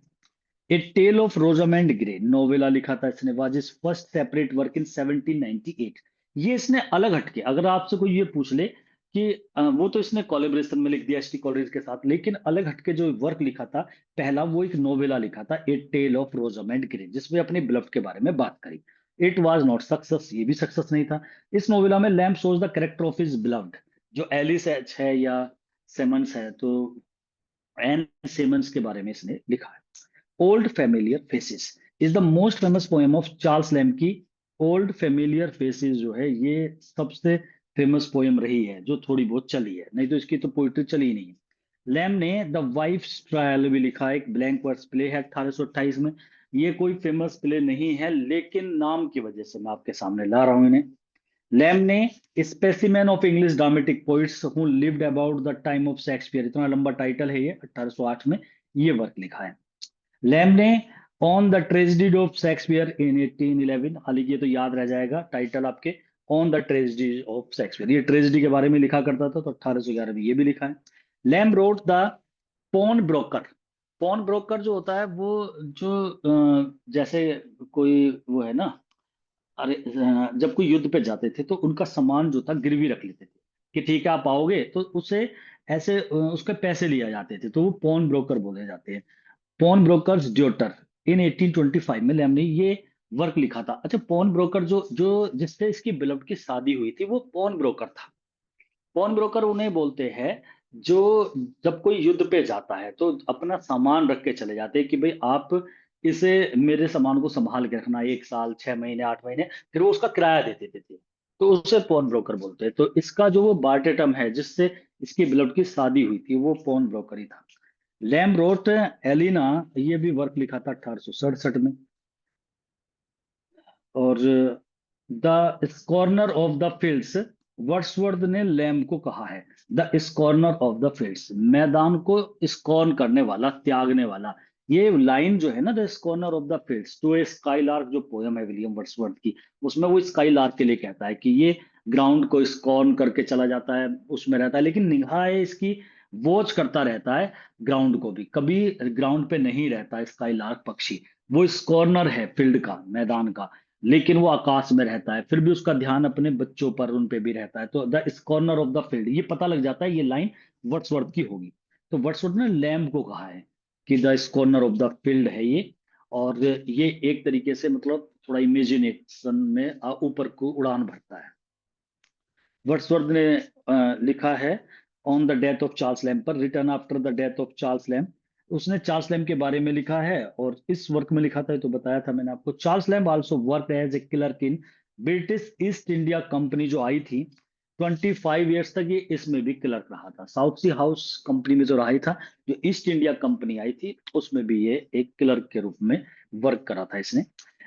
ए tale of Rosamund grey novella लिखा था इसने, was his first separate work in 1798। ये इसने अलग हटके, अगर आपसे कोई ये पूछ ले कि वो तो इसने कोलैबोरेशन में लिख दिया एसटी कॉलेज के साथ, लेकिन अलग हटके जो वर्क लिखा था पहला, वो एक नोवेला लिखा था ए टेल ऑफ रोजामेंड ग्रे, जिसमें अपने बिलव्ड के बारे में बात करी। इट वाज नॉट सक्सेस, ये भी सक्सेस नहीं था। इस नोवेला में lamb shows the character of his beloved, जो एलिस एच है या सेमंस है, तो एन सेमंस के बारे में इसने लिखा है। Old familiar faces is the most famous poem of Charles lamb की। ओल्ड फेमिलियर फेसेस जो है ये सबसे फेमस पोएम रही है, जो थोड़ी बहुत चली है, नहीं तो इसकी तो पोइट्री चली ही नहीं है। लैम्ब ने द वाइफ्स ट्रायल भी लिखा है, एक ब्लैंक वर्स प्ले है 1828 में। ये कोई फेमस प्ले नहीं है, लेकिन नाम की वजह से मैं आपके सामने ला रहा हूं इन्हें। लैम्ब ने specimen of English dramatic poets who lived about the time of Shakespeare, इतना लंबा टाइटल है ये, 1808 में ये वर्क लिखा है। लैम्ब ने on the tragedy of Shakespeare इन 1811, हालांकि ये तो याद रह जाएगा टाइटल आपके, on the tragedy of Shakespeare, ये ट्रेजेडी के बारे में लिखा करता था, तो 1811 में ये भी लिखा है। Lamb wrote the pawnbroker. Pawnbroker जो होता है वो, जो जैसे कोई वो है ना, अरे जब कोई युद्ध पे जाते थे तो उनका सामान जो था गिरवी रख लेते थे कि ठीक है आप आओगे, तो उसे ऐसे उसके पैसे लिए जाते थे, तो वो पॉन ब्रोकर बोले जाते हैं। पॉन ब्रोकर्स ड्यूटर इन 1825 में लैम ने ये वर्क लिखा था। अच्छा, पॉन ब्रोकर जो जो जिससे इसकी बिलव्ड की शादी हुई थी, वो पॉन ब्रोकर था। पॉन ब्रोकर उन्हें बोलते हैं जो जब कोई युद्ध पे जाता है तो अपना सामान रख के चले जाते हैं कि भाई आप इसे, मेरे सामान को संभाल के रखना 1 साल 6 महीने 8 महीने, फिर वो उसका किराया दे देते थे, तो उसे पॉन ब्रोकर बोलते हैं। तो इसका जो वो बार्टेटम है जिससे इसकी बिलव्ड की शादी हुई थी, वो पॉन ब्रोकर ही था। लैम रोट एलिना, ये भी वर्क लिखा था 1867 में। और the scorner of the fields, Wordsworth ने लैम को कहा है the scorner of the fields, मैदान को स्कॉर्न करने वाला, त्यागने वाला। ये लाइन जो है ना, the scorner of the fields to a skylark, जो पोयम है विलियम वर्ड्सवर्थ की, उसमें वो स्काई लार्क के लिए कहता है कि ये ग्राउंड को स्कॉर्न करके चला जाता है, उसमें रहता है, लेकिन निगाह इसकी वॉच करता रहता है ग्राउंड को भी, कभी ग्राउंड पे नहीं रहता स्काई लार्क पक्षी। वो स्कॉर्नर है फील्ड का, मैदान का, लेकिन वो आकाश में रहता है, फिर भी उसका ध्यान अपने बच्चों पर, उन पे भी रहता है। तो the corner of the field, ये पता लग जाता है ये लाइन वर्ड्सवर्थ की होगी। तो वर्ड्सवर्थ ने लैम्ब को कहा है कि the corner of the field है ये। और ये एक तरीके से मतलब थोड़ा इमेजिनेशन में ऊपर को उड़ान भरता है। वर्ड्सवर्थ ने लिखा है on the death of Charles Lamb पर, return after the death of Charles Lamb, उसने चार्ल्स लैम्ब के बारे में लिखा है, और इस वर्क में लिखा था, तो बताया था मैंने आपको। Charles Lamb also work as a clerk in British East India Company जो आई थी, 25 ईयर्स तक ये इसमें भी क्लर्क रहा था। साउथ सी हाउस कंपनी में जो रहा ही था, जो ईस्ट इंडिया कंपनी आई थी उसमें भी ये एक क्लर्क के रूप में वर्क करा था इसने।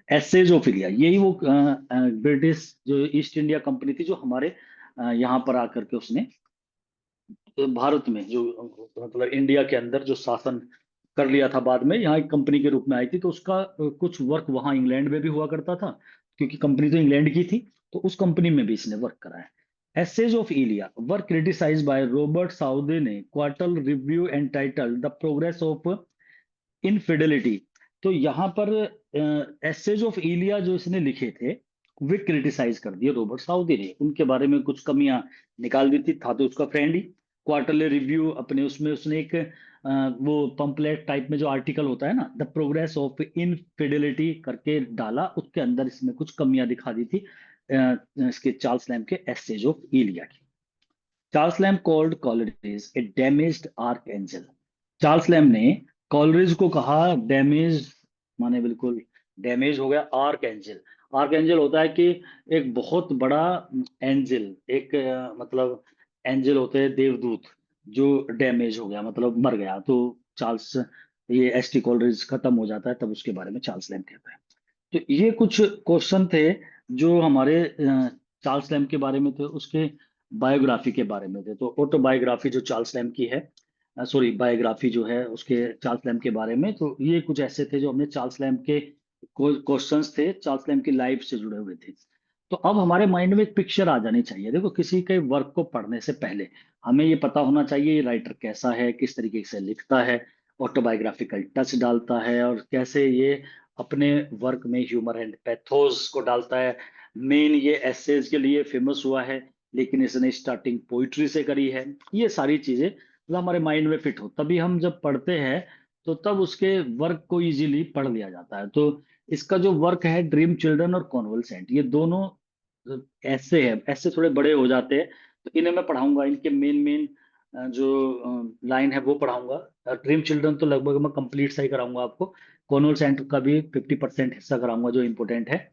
एसेज ऑफ इंडिया, यही वो ब्रिटिश जो ईस्ट इंडिया कंपनी थी, जो हमारे यहाँ पर आकर के उसने भारत में जो मतलब इंडिया के अंदर जो शासन कर लिया था, बाद में यहाँ एक कंपनी के रूप में आई थी, तो उसका कुछ वर्क वहाँ इंग्लैंड में भी हुआ करता था, क्योंकि कंपनी तो इंग्लैंड की थी। तो उस कंपनी में भी इसने वर्क करा है। Essays of Elia work criticised by Robert Southey ने quarter review entitled the progress of infidelity. तो यहाँ पर एसेज ऑफ इलिया जो इसने लिखे थे, वे क्रिटिसाइज कर दिए रॉबर्ट साउदी ने, उनके बारे में कुछ कमियां निकाल दी थी। था तो उसका फ्रेंड ही। क्वार्टरली रिव्यू अपने उसमें उसने एक वो पंपलेट टाइप में जो आर्टिकल होता है ना, द प्रोग्रेस ऑफ इनफिडेलिटी करके डाला, उसके अंदर इसमें कुछ कमियां दिखा दी थी इसके चार्ल्स लैम्ब के एसेज ऑफ इलिया की। Charles Lamb called Coleridge a damaged archangel. Charles Lamb ने कॉलरेज को कहा डैमेज, माने बिल्कुल डैमेज हो गया आर्क एंजल। आर्क एंजल होता है कि एक बहुत बड़ा एंजल, एक मतलब एंजल होते हैं देवदूत, जो डैमेज हो गया मतलब मर गया, तो चार्ल्स ये एसटी कॉलरेज खत्म हो जाता है, तब उसके बारे में चार्ल्स लैम्ब कहता है। तो ये कुछ क्वेश्चन थे जो हमारे चार्ल्स लैम्ब के बारे में थे, उसके बायोग्राफी के बारे में थे। तो ऑटोबायोग्राफी जो चार्ल्स लैम्ब की है, सॉरी बायोग्राफी जो है उसके चार्ल्स लैम्ब के बारे में, तो ये कुछ ऐसे थे जो हमने चार्ल्स लैम्ब के क्वेश्चंस थे, चार्ल्स लैम्ब की लाइफ से जुड़े हुए थे। तो अब हमारे माइंड में एक पिक्चर आ जानी चाहिए। देखो, किसी के वर्क को पढ़ने से पहले हमें ये पता होना चाहिए ये राइटर कैसा है, किस तरीके से लिखता है, ऑटोबायोग्राफिकल टच डालता है, और कैसे ये अपने वर्क में ह्यूमर एंड पैथोस को डालता है। मेन ये एसेज के लिए फेमस हुआ है, लेकिन इसने स्टार्टिंग पोइट्री से करी है। ये सारी चीजें मतलब हमारे माइंड में फिट हो, तभी हम जब पढ़ते हैं तो तब उसके वर्क को इजीली पढ़ लिया जाता है। तो इसका जो वर्क है ड्रीम चिल्ड्रन और कॉन्वलसेंट, ये दोनों ऐसे है, ऐसे थोड़े बड़े हो जाते हैं, तो इन्हें मैं पढ़ाऊंगा। इनके मेन मेन जो लाइन है वो पढ़ाऊंगा। ड्रीम चिल्ड्रन तो लगभग मैं कंप्लीट सही कराऊंगा आपको। कॉन्वलसेंट का भी 50% हिस्सा कराऊंगा जो इंपॉर्टेंट है।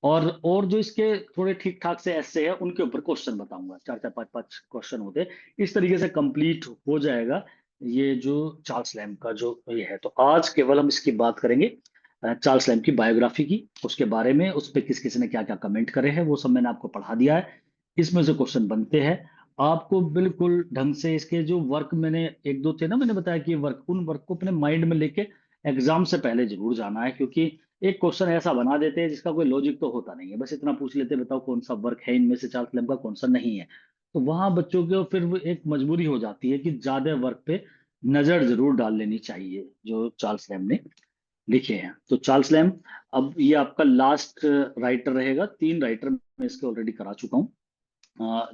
और जो इसके थोड़े ठीक ठाक से ऐसे है, उनके ऊपर क्वेश्चन बताऊंगा, चार चार पांच पांच क्वेश्चन होते हैं। इस तरीके से कंप्लीट हो जाएगा ये जो चार्ल्स लैम्ब का जो ये है। तो आज केवल हम इसकी बात करेंगे चार्ल्स लैम्ब की बायोग्राफी की, उसके बारे में, उस पर किस किस ने क्या क्या कमेंट करे हैं, वो सब मैंने आपको पढ़ा दिया है। इसमें से क्वेश्चन बनते हैं। आपको बिल्कुल ढंग से इसके जो वर्क मैंने एक दो थे ना, मैंने बताया कि वर्क, उन वर्क को अपने माइंड में लेके एग्जाम से पहले जरूर जाना है, क्योंकि एक क्वेश्चन ऐसा बना देते हैं जिसका कोई लॉजिक तो होता नहीं है, बस इतना पूछ लेते हैं, बताओ कौन सा वर्क है इनमें से चार्ल्स लैम्ब का, कौन सा नहीं है। तो वहां बच्चों को फिर वो एक मजबूरी हो जाती है कि ज्यादा वर्क पे नजर जरूर डाल लेनी चाहिए जो चार्ल्स लैम्ब ने लिखे हैं। तो चार्ल्स लैम्ब, अब ये आपका लास्ट राइटर रहेगा। 3 राइटर मैं इसके ऑलरेडी करा चुका हूँ,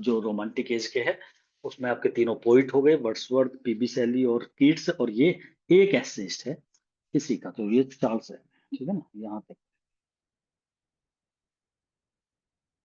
जो रोमांटिक एज के हैं। उसमें आपके तीनों पोइट हो गए, वर्ड्सवर्थ, पीबी शैली और कीट्स, और ये एक एसेइस्ट है इसी का। तो ये चार्ल्स है, ठीक है ना, यहाँ तक।